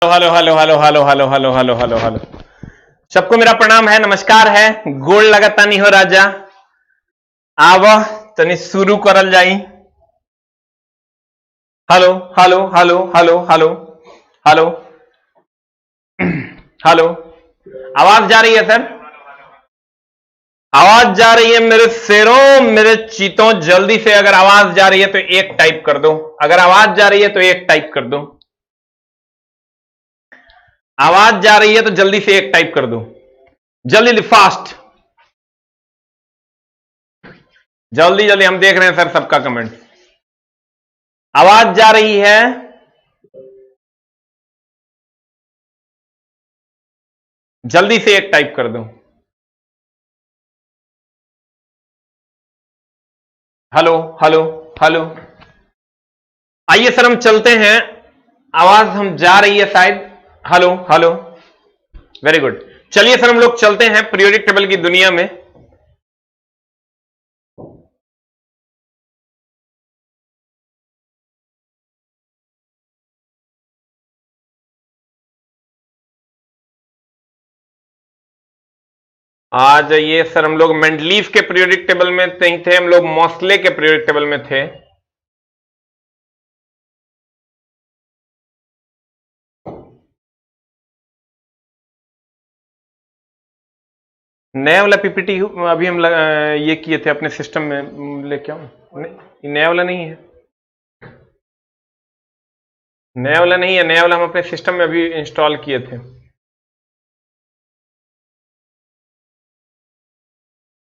Hello hello hello hello hello hello hello hello hello. सबको मेरा प्रणाम है, नमस्कार है। गोड़ लगता नहीं हो राजा, आव तनी शुरू करल जाई। Hello hello hello hello hello hello hello. आवाज जा रही है सर? आवाज जा रही है मेरे शेरों, मेरे चीतों? जल्दी से अगर आवाज जा रही है तो एक टाइप कर दो। अगर आवाज जा रही है तो एक टाइप कर दो। आवाज जा रही है तो जल्दी से एक टाइप कर दो, जल्दी फास्ट, जल्दी जल्दी। हम देख रहे हैं सर सबका कमेंट। आवाज जा रही है? जल्दी से एक टाइप कर दो। Hello hello hello. आइए सर हम चलते हैं। आवाज हम जा रही है शायद। Hello hello, very good. चलिए सर हम लोग चलते हैं पीरियोडिक टेबल की दुनिया में। आ जाइए सर, हम लोग मेंडलीव के पीरियोडिक टेबल में नहीं थे, हम लोग मोस्ले के पीरियोडिक टेबल में थे। नया वाला पीपीटी अभी हम ये किए थे अपने सिस्टम में, लेके आओ। नया वाला नहीं है, नया वाला नहीं है, नया वाला हम अपने सिस्टम में अभी इंस्टॉल किए थे।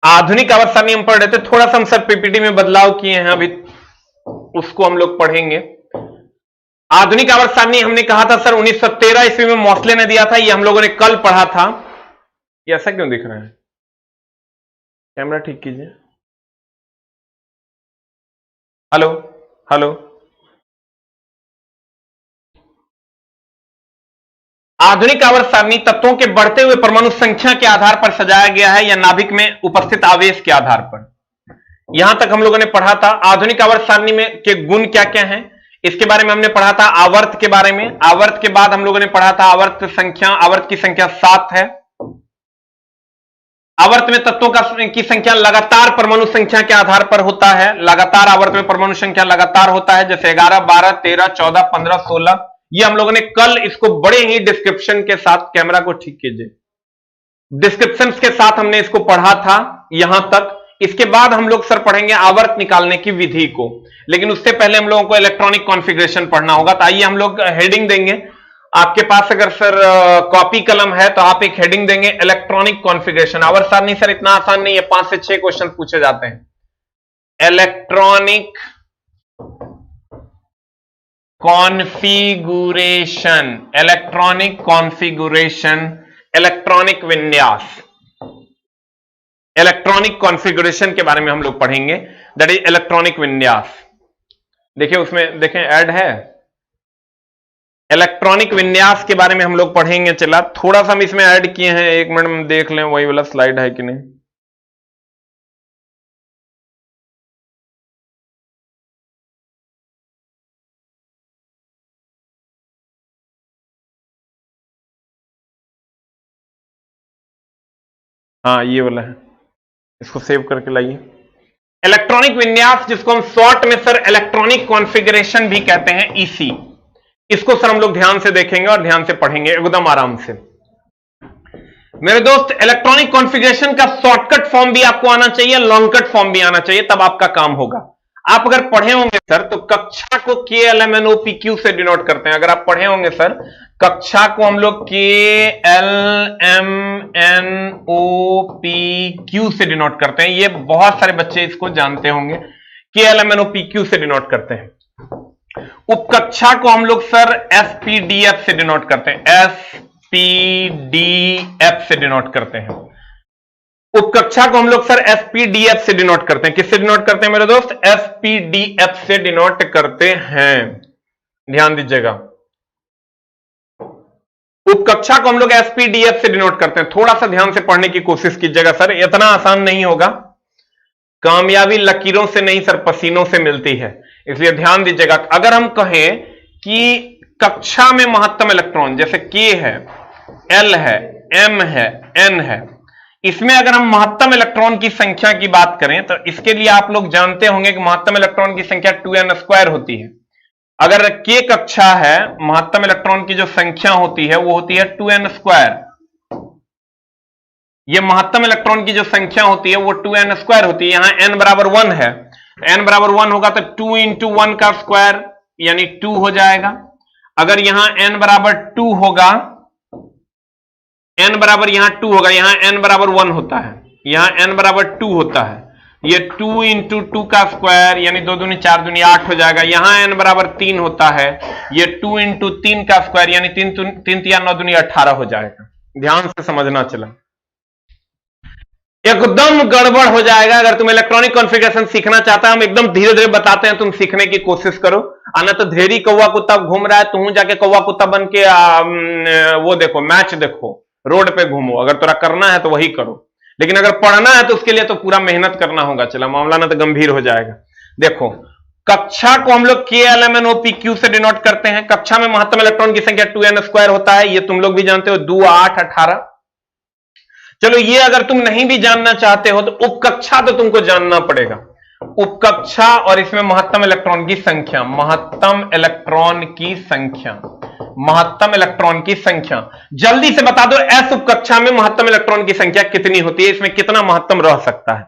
आधुनिक आवर्त सारणी हम पढ़ रहे थे, थोड़ा सा हम सर पीपीटी में बदलाव किए हैं अभी, उसको हम लोग पढ़ेंगे। आधुनिक आवर्त सारणी हमने कहा था सर 1913 ईस्वी में मोस्ले ने दिया था, ये हम लोगों ने कल पढ़ा था। ये ऐसा क्यों दिख रहा है? कैमरा ठीक कीजिए। Hello hello. आधुनिक आवर्त सारणी तत्वों के बढ़ते हुए परमाणु संख्या के आधार पर सजाया गया है या नाभिक में उपस्थित आवेश के आधार पर। यहां तक हम लोगों ने पढ़ा था। आधुनिक आवर्त सारणी में के गुण क्या क्या हैं, इसके बारे में हमने पढ़ा था। आवर्त के बारे में, आवर्त के बाद हम लोगों ने पढ़ा था आवर्त संख्या, आवर्त की संख्या 7 है। आवर्त में तत्वों की संख्या लगातार परमाणु संख्या के आधार पर होता है। लगातार आवर्त में परमाणु संख्या लगातार होता है, जैसे 11, 12, 13, 14, 15, 16। ये हम लोगों ने कल इसको बड़े ही डिस्क्रिप्शन के साथ, कैमरा को ठीक कीजिए, डिस्क्रिप्शन के साथ हमने इसको पढ़ा था यहां तक। इसके बाद हम लोग सर पढ़ेंगे आवर्त निकालने की विधि को, लेकिन उससे पहले हम लोगों को इलेक्ट्रॉनिक कॉन्फ़िगरेशन पढ़ना होगा। तो आइए हम लोग हेडिंग देंगे। आपके पास अगर सर कॉपी कलम है तो आप एक हेडिंग देंगे, इलेक्ट्रॉनिक कॉन्फ़िगरेशन। आवर्त सारणी सर इतना आसान नहीं है, 5 से 6 क्वेश्चन पूछे जाते हैं। Electronic configuration, electronic configuration, electronic विन्यास, इलेक्ट्रॉनिक कॉन्फ़िगरेशन के बारे में हम लोग पढ़ेंगे, दैट इज इलेक्ट्रॉनिक विन्यास। देखिए उसमें देखें ऐड है, इलेक्ट्रॉनिक विन्यास के बारे में हम लोग पढ़ेंगे। चला थोड़ा सा हम इसमें ऐड किए हैं, 1 मिनट में देख लें वही वाला स्लाइड है कि नहीं। हाँ ये वाला है, इसको सेव करके लाइए। इलेक्ट्रॉनिक विन्यास, जिसको हम शॉर्ट में सर इलेक्ट्रॉनिक कॉन्फ़िगरेशन भी कहते हैं, ईसी, इसको सर हम लोग ध्यान से देखेंगे और ध्यान से पढ़ेंगे एकदम आराम से। मेरे दोस्त, इलेक्ट्रॉनिक कॉन्फ़िगरेशन का शॉर्टकट फॉर्म भी आपको आना चाहिए, लॉन्ग कट फॉर्म भी आना चाहिए, तब आपका काम होगा। आप अगर पढ़े होंगे सर तो कक्षा को KLMNOPQ से डिनोट करते हैं। अगर आप पढ़े होंगे सर, कक्षा को हम लोग KLMNOPQ से डिनोट करते हैं। ये बहुत सारे बच्चे इसको जानते होंगे, KLMNOPQ से डिनोट करते हैं। उपकक्षा को हम लोग सर SPDF से डिनोट करते हैं, SPDF से डिनोट करते हैं। उपकक्षा को हम लोग सर SPDF से डिनोट करते हैं। किससे डिनोट करते हैं मेरे दोस्त? SPDF से डिनोट करते हैं, ध्यान दीजिएगा। उपकक्षा को हम लोग SPDF से डिनोट करते हैं। थोड़ा सा ध्यान से पढ़ने की कोशिश कीजिएगा सर, इतना आसान नहीं होगा। कामयाबी लकीरों से नहीं सर, पसीनों से मिलती है, इसलिए ध्यान दीजिएगा। अगर हम कहें कि कक्षा में महत्तम इलेक्ट्रॉन जैसे K है, L है, M है, N है, इसमें अगर हम महत्तम इलेक्ट्रॉन की संख्या की बात करें तो इसके लिए आप लोग जानते होंगे कि महत्तम इलेक्ट्रॉन की संख्या 2n² होती है। अगर K कक्षा है, महत्तम इलेक्ट्रॉन की जो संख्या होती है वो होती है 2n²। ये महत्तम इलेक्ट्रॉन की जो संख्या होती है वो 2n² होती है। यहां n बराबर 1 है, n बराबर 1 होगा तो 2 इंटू 1 का स्क्वायर यानी 2 हो जाएगा। अगर यहां n बराबर 2 होगा, n बराबर यहां 2 होगा, यहां n बराबर 1 होता है, यहां n बराबर 2 होता है, ये 2 इंटू 2 का स्क्वायर यानी 2 दूनी 4 दूनी 8 हो जाएगा। यहां n बराबर 3 होता है, ये 2 इंटू 3 का स्क्वायर यानी 3 3 9 दूनी 18 हो जाएगा। ध्यान से समझना चला, एकदम गड़बड़ हो जाएगा। अगर तुम इलेक्ट्रॉनिक कॉन्फ़िगरेशन सीखना चाहता है, हम एकदम धीरे धीरे बताते हैं, तुम सीखने की कोशिश करो। आना तो ढेरी कौवा कुत्ता घूम रहा है, तुम जाके कौवा कुत्ता बन के वो देखो, मैच देखो, रोड पे घूमो। अगर तुरा करना है तो वही करो, लेकिन अगर पढ़ना है तो उसके लिए तो पूरा मेहनत करना होगा। चला, मामला ना तो गंभीर हो जाएगा। देखो, कक्षा को हम लोग KLMNOPQ से डिनोट करते हैं। कक्षा में महत्तम इलेक्ट्रॉन की संख्या 2n² होता है, ये तुम लोग भी जानते हो, 2 8 18। चलो, ये अगर तुम नहीं भी जानना चाहते हो तो उपकक्षा तो तुमको जानना पड़ेगा। उपकक्षा और इसमें महत्तम इलेक्ट्रॉन की संख्या, महत्तम इलेक्ट्रॉन की संख्या, महत्तम इलेक्ट्रॉन की संख्या। जल्दी से बता दो, एस उपकक्षा में महत्तम इलेक्ट्रॉन की संख्या कितनी होती है, इसमें कितना महत्तम रह सकता है।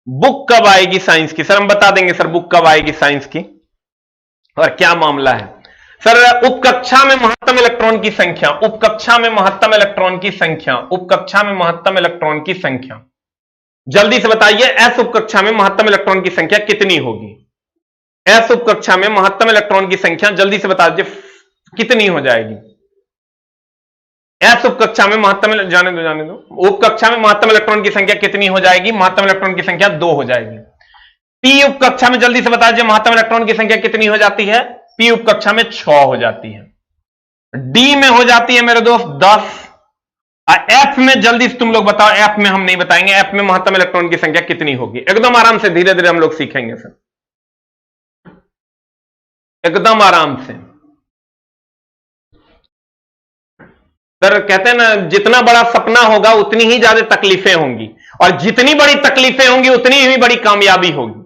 बुक कब आएगी साइंस की? सर हम बता देंगे सर, बुक कब आएगी साइंस की और क्या मामला है। सर, उपकक्षा में महत्तम इलेक्ट्रॉन की संख्या, उपकक्षा में महत्तम इलेक्ट्रॉन की संख्या, उपकक्षा में महत्तम इलेक्ट्रॉन की संख्या, जल्दी से बताइए, एस उपकक्षा में महत्तम इलेक्ट्रॉन की संख्या कितनी होगी? एस उपकक्षा में महत्तम इलेक्ट्रॉन की संख्या जल्दी से बता दीजिए कितनी हो जाएगी। एस उपकक्षा में महत्तम, जाने दो, उपकक्षा में महत्तम इलेक्ट्रॉन की संख्या कितनी हो जाएगी? महत्तम इलेक्ट्रॉन की संख्या 2 हो जाएगी। पी उपकक्षा में जल्दी से बता दीजिए महत्तम इलेक्ट्रॉन की संख्या कितनी हो जाती है? पी उपकक्षा में 6 हो जाती है। डी में हो जाती है मेरे दोस्त 10। एफ में जल्दी से तुम लोग बताओ, एफ में हम नहीं बताएंगे, एफ में महत्तम इलेक्ट्रॉन की संख्या कितनी होगी? एकदम आराम से, धीरे धीरे हम लोग सीखेंगे सर, एकदम आराम से। सर कहते हैं ना, जितना बड़ा सपना होगा उतनी ही ज्यादा तकलीफें होंगी, और जितनी बड़ी तकलीफें होंगी उतनी ही बड़ी कामयाबी होगी।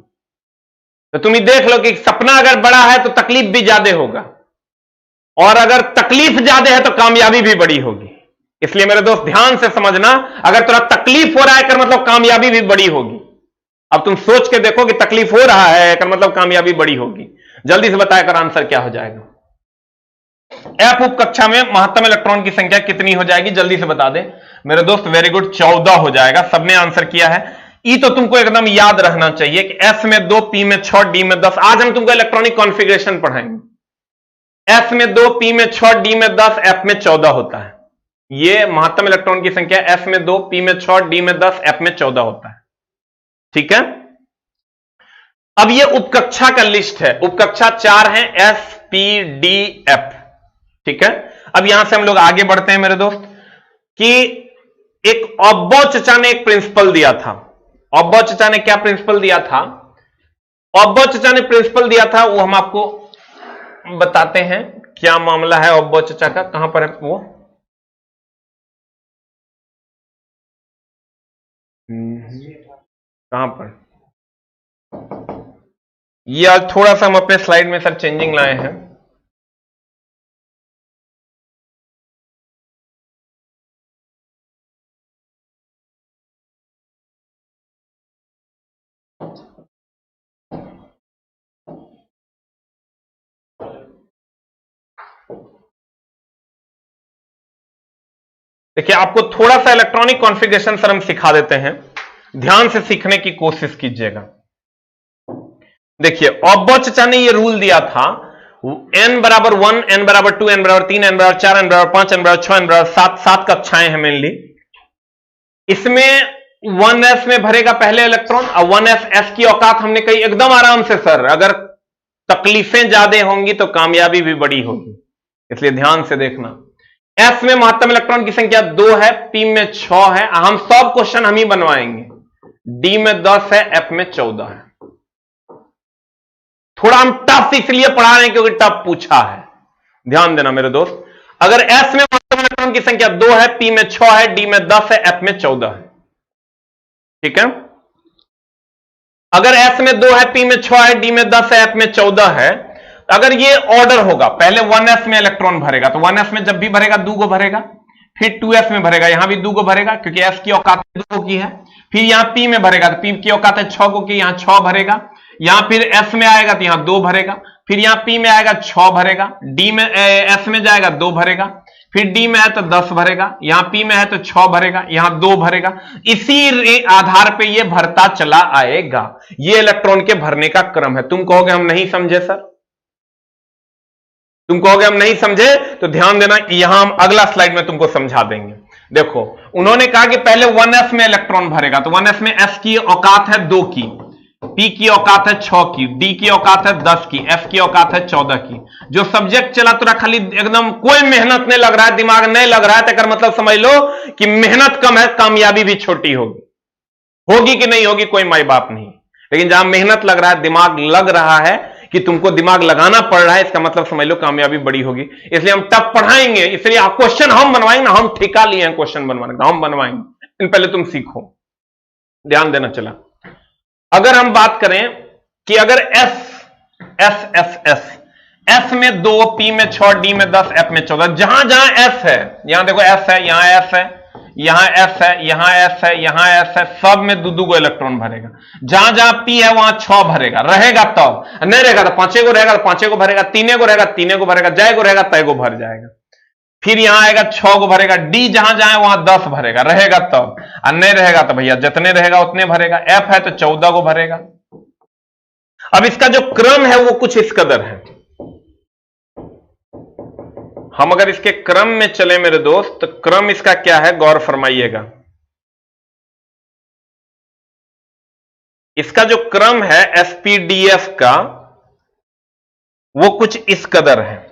तो तुम ही देख लो कि सपना अगर बड़ा है तो तकलीफ भी ज्यादा होगा, और अगर तकलीफ ज्यादा है तो कामयाबी भी बड़ी होगी। इसलिए मेरे दोस्त ध्यान से समझना, अगर थोड़ा तकलीफ हो रहा है कर मतलब कामयाबी भी बड़ी होगी। अब तुम सोच के देखो कि तकलीफ हो रहा है कर मतलब कामयाबी बड़ी होगी। जल्दी से बताया कर आंसर क्या हो जाएगा। एफ उप कक्षा में महत्तम इलेक्ट्रॉन की संख्या कितनी हो जाएगी? जल्दी से बता दे मेरे दोस्त। वेरी गुड, 14 हो जाएगा। सबने आंसर किया है। ई तो तुमको एकदम याद रहना चाहिए कि एस में 2, पी में 6, डी में 10। आज हम तुमको इलेक्ट्रॉनिक कॉन्फ़िगरेशन पढ़ाएंगे। एस में 2, पी में 6, डी में 10, एफ में 14 होता है। ये महत्तम इलेक्ट्रॉन की संख्या एस में 2, पी में 6, डी में 10, एफ में 14 होता है। ठीक है, अब ये उपकक्षा का लिस्ट है। उपकक्षा 4 है, एस, पी, डी, एफ। ठीक है, अब यहां से हम लोग आगे बढ़ते हैं मेरे दोस्त कि एक ऑब्बो चचा ने एक प्रिंसिपल दिया था। ऑब्बो चचा ने क्या प्रिंसिपल दिया था? ऑब्बो चचा ने प्रिंसिपल दिया था, वो हम आपको बताते हैं क्या मामला है ऑब्बो चचा का। कहां पर है वो? कहां पर? ये आज थोड़ा सा हम अपने स्लाइड में सर चेंजिंग लाए हैं। देखिए, आपको थोड़ा सा इलेक्ट्रॉनिक कॉन्फ़िगरेशन सर हम सिखा देते हैं, ध्यान से सीखने की कोशिश कीजिएगा। देखिए, ऑब्बो चचा ने ये रूल दिया था, n बराबर 1, n बराबर 2, n बराबर 3, n बराबर 4, n बराबर 5, n बराबर 6, n बराबर 7 कक्षाएं हैं मेनली। इसमें 1s में भरेगा पहले इलेक्ट्रॉन, और 1s s की औकात हमने कही एकदम आराम से सर, अगर तकलीफें ज्यादा होंगी तो कामयाबी भी बड़ी होगी, इसलिए ध्यान से देखना। s में महत्तम इलेक्ट्रॉन की संख्या 2 है, p में 6 है, हम सब क्वेश्चन हम ही बनवाएंगे। d में 10 है, f में 14 है। थोड़ा हम टफ इसलिए पढ़ा रहे हैं क्योंकि टफ पूछा है, ध्यान देना मेरे दोस्त, अगर s में महत्तम इलेक्ट्रॉन की संख्या 2 है, p में 6 है, d में 10 है, f में 14 है। ठीक है, अगर s में 2 है, p में 6 है, d में 10 है, f में 14 है, अगर ये ऑर्डर होगा, पहले 1s में इलेक्ट्रॉन भरेगा, तो 1s में जब भी भरेगा 2 को भरेगा, फिर 2s में भरेगा, यहां भी 2 को भरेगा क्योंकि s की औकात 2 की है, फिर यहां p में भरेगा तो p की औकात है 6 को की, यहां 6 भरेगा, यहां फिर s में आएगा तो यहां 2 भरेगा, फिर यहां p में आएगा 6 भरेगा, d में s में जाएगा 2 भरेगा, फिर d में है तो 10 भरेगा, यहां p में है तो 6 भरेगा, यहां 2 भरेगा, इसी आधार पे ये भरता चला आएगा। ये इलेक्ट्रॉन के भरने का क्रम है। तुम कहोगे हम नहीं समझे सर, तुम कहोगे हम नहीं समझे, तो ध्यान देना, यहां हम अगला स्लाइड में तुमको समझा देंगे। देखो, उन्होंने कहा कि पहले 1s में इलेक्ट्रॉन भरेगा, तो 1s में s की औकात है 2 की, p की औकात है 6 की, d की औकात है 10 की, f की औकात है 14 की। जो सब्जेक्ट चला तुरा खाली एकदम कोई मेहनत नहीं लग रहा है, दिमाग नहीं लग रहा है, तो मतलब समझ लो कि मेहनत कम है, कामयाबी भी छोटी होगी। होगी कि नहीं होगी कोई माई बाप नहीं, लेकिन जहां मेहनत लग रहा है, दिमाग लग रहा है कि तुमको दिमाग लगाना पड़ रहा है, इसका मतलब समझ लो कामयाबी बड़ी होगी। इसलिए हम टफ पढ़ाएंगे, इसलिए क्वेश्चन हम बनवाएंगे ना, हम ठेका लिए हैं क्वेश्चन बनवाने का, हम बनवाएंगे। पहले तुम सीखो, ध्यान देना। चला, अगर हम बात करें कि अगर S में 2, P में 6, D में 10, F में 14, जहां जहां S है, यहां देखो S है, यहां S है, यहां S है, यहां S है, यहां S है, सब में 2 को इलेक्ट्रॉन भरेगा। जहां जहां P है वहां 6 भरेगा, रहेगा तब, नहीं रहेगा तो 5 को रहेगा, तो 5 को भरेगा, 3 को रहेगा, 3 को भरेगा, जय को रहेगा, तय को भर जाएगा। फिर यहां आएगा 6 को भरेगा, D जहां जहां वहां 10 भरेगा, रहेगा तब, और नहीं रहेगा तो भैया जितने रहेगा उतने भरेगा। F है तो 14 को भरेगा। अब इसका जो क्रम है वो कुछ इस कदर है। हम अगर इसके क्रम में चले मेरे दोस्त, तो क्रम इसका क्या है, गौर फरमाइएगा। इसका जो क्रम है SPDF का, वो कुछ इस कदर है।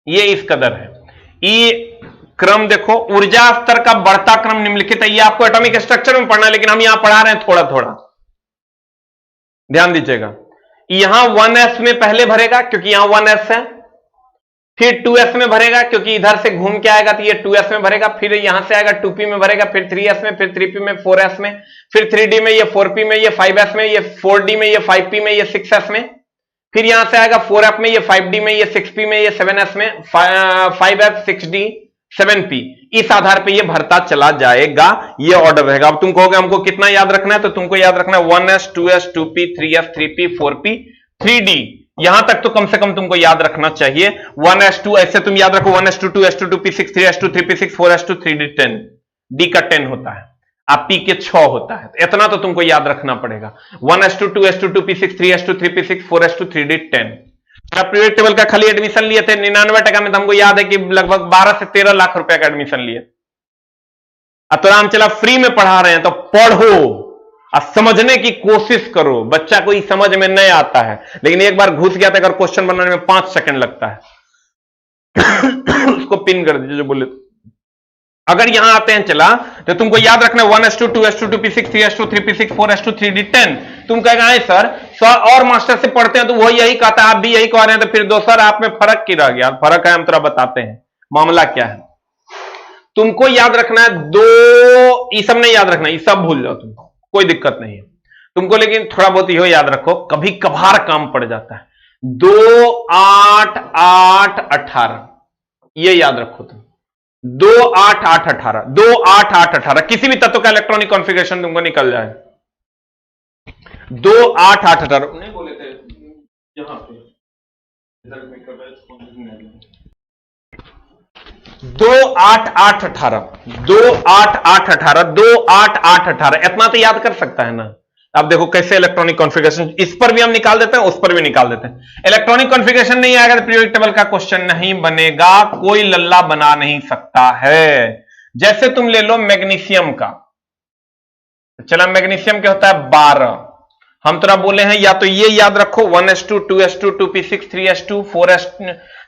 ये इस कदर है। ये क्रम देखो, ऊर्जा स्तर का बढ़ता क्रम निम्नलिखित है। ये आपको एटॉमिक स्ट्रक्चर में पढ़ना है, लेकिन हम यहां पढ़ा रहे हैं थोड़ा थोड़ा, ध्यान दीजिएगा। यहां 1s में पहले भरेगा क्योंकि यहां 1s है, फिर 2s में भरेगा क्योंकि इधर से घूम के आएगा तो ये 2s में भरेगा, फिर यहां से आएगा 2p में भरेगा, फिर 3s में, फिर 3p में, 4s में, फिर 3d में, ये 4p में, ये 5s में, ये 4d में, ये 5p में, ये 6s में, फिर यहां से आएगा 4f में, ये 5d में, ये 6p में, ये 7s में, 5f, 6d, 7p। इस आधार पे ये भरता चला जाएगा, ये ऑर्डर रहेगा। अब तुम कहोगे हमको कितना याद रखना है, तो तुमको याद रखना है 1s, 2s, 2p, 3s, 3p, 4p, 3d। यहां तक तो कम से कम तुमको याद रखना चाहिए। 1s2 ऐसे तुम याद रखो, 1s2, 2s2, 2p6, 3s2, 3p6, 4s2, 3d 10, d का 10 होता है, आप p के 6 होता है, इतना तो तुमको याद रखना पड़ेगा। 1s2, 2s2, 2p6, 3s2, 3p6, 4s2, 3d 10। Period table का खाली एडमिशन लिए थे 99% में, तो हमको याद है कि लगभग 12 से 13 लाख रुपए का एडमिशन लिए। अब तो राम चला फ्री में पढ़ा रहे हैं, तो पढ़ो और समझने की कोशिश करो। बच्चा कोई समझ में नहीं आता है, लेकिन एक बार घुस गया तो अगर क्वेश्चन बनाने में 5 सेकंड लगता है उसको पिन कर दीजिए जो बोले। अगर यहां आते हैं चला, तो तुमको याद रखना 1s2, 2s2, 2p6, 3s2, 3p6, 4s2, 3d 10। तुम कहेगा सर और मास्टर से पढ़ते हैं तो वो यही कहता है, आप भी यही कह रहे हैं, तो फिर दोस्तों आप में फर्क की रह गया। फर्क है, हम तेरा बताते हैं मामला क्या है। तुमको याद रखना है 2, ये सब नहीं याद रखना, ये सब भूल जाओ तुम, कोई दिक्कत नहीं है तुमको, लेकिन थोड़ा बहुत यो याद रखो, कभी कभार काम पड़ जाता है। 2, 8, 8, 18, ये याद रखो तुम। 2, 8, 8, 18, 2, 8, 8, 18, किसी भी तत्व का इलेक्ट्रॉनिक कॉन्फ़िगरेशन तुमको निकल जाए। 2, 8, 8, 18 नहीं बोले थे यहां पे, 2, 8, 8, 18, 2, 8, 8, 18, 2, 8, 8, 18, इतना तो याद कर सकता है ना। अब देखो कैसे इलेक्ट्रॉनिक कॉन्फ़िगरेशन, इस पर भी हम निकाल देते हैं, उस पर भी निकाल देते हैं। इलेक्ट्रॉनिक कॉन्फ़िगरेशन नहीं आएगा तो पीरियोडिक टेबल का क्वेश्चन नहीं बनेगा, कोई लल्ला बना नहीं सकता है। जैसे तुम ले लो मैग्नीशियम का, चला मैग्नीशियम क्या होता है 12, हम तरह बोले हैं या तो ये याद रखो 1s2, 2s2, 2p6, 3s2,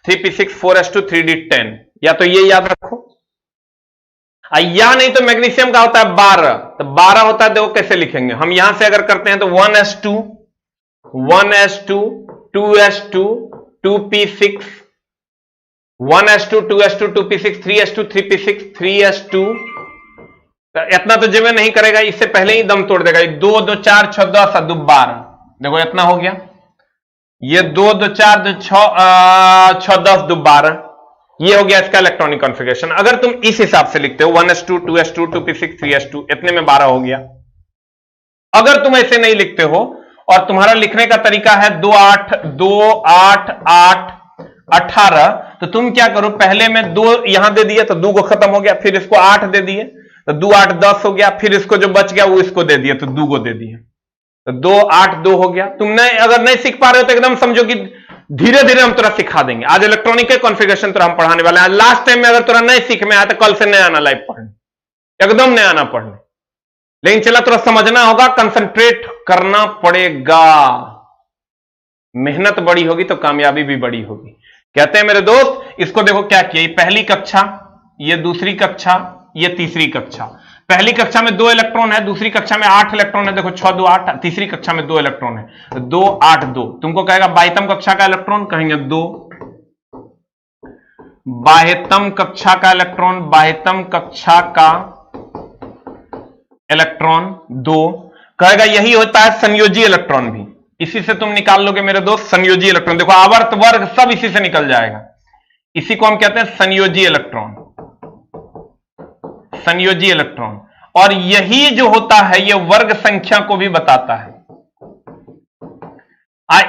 3p6, 4s2, 3d 10, या तो ये याद रखो, या नहीं तो मैग्नीशियम का होता है 12, तो 12 होता है, देखो कैसे लिखेंगे हम। यहां से अगर करते हैं तो 1s2, 2s2 2p6, 1s2 2s2 2p6, 3s2 3p6 3s2। इतना तो जमे नहीं करेगा, इससे पहले ही दम तोड़ देगा। 2 2 4 6 10 और 2 12, देखो इतना हो गया। ये 2 2 4 2 6 10 2 12, ये हो गया इसका इलेक्ट्रॉनिक कॉन्फ़िगरेशन। अगर तुम इस हिसाब से लिखते हो 1s2 2s2 2p6 3s2, इतने में 12 हो गया। अगर तुम ऐसे नहीं लिखते हो और तुम्हारा लिखने का तरीका है 2 8 2 8 8 18, तो तुम क्या करो, पहले में 2 यहां दे दिए तो 2 को खत्म हो गया, फिर इसको 8 दे दिए तो 2 8 10 हो गया, फिर इसको जो बच गया वो इसको दे दिए तो 2 को दे दिए, तो 2 8 2 हो गया। तुम अगर नहीं सीख पा रहे हो तो एकदम समझो कि धीरे धीरे हम तुरा सिखा देंगे। आज इलेक्ट्रॉनिक के कॉन्फ़िगरेशन तुरा हम पढ़ाने वाले हैं। आज लास्ट टाइम में अगर तुरा नहीं सीख में आया तो कल से नया आना लाइव पढ़ने, एकदम नया आना पढ़ने। लेकिन चला तुरा समझना होगा, कंसंट्रेट करना पड़ेगा। मेहनत बड़ी होगी तो कामयाबी भी बड़ी होगी। कहते हैं मेरे दोस्त, इसको देखो क्या किया, ये पहली कक्षा, ये दूसरी कक्षा, ये तीसरी कक्षा। पहली कक्षा में 2 इलेक्ट्रॉन है, दूसरी कक्षा में 8 इलेक्ट्रॉन है, देखो 6 2 8, तीसरी कक्षा में 2 इलेक्ट्रॉन है, 2 8 2। तुमको कहेगा बाह्यतम कक्षा का इलेक्ट्रॉन, कहेंगे 2। बाह्यतम कक्षा का इलेक्ट्रॉन, बाह्यतम कक्षा का इलेक्ट्रॉन 2। कहेगा यही होता है संयोजी इलेक्ट्रॉन भी, इसी से तुम निकाल लोगे मेरे दोस्त संयोजी इलेक्ट्रॉन। देखो आवर्त वर्ग सब इसी से निकल जाएगा, इसी को हम कहते हैं संयोजी इलेक्ट्रॉन, संयोजी इलेक्ट्रॉन। और यही जो होता है ये वर्ग संख्या को भी बताता है।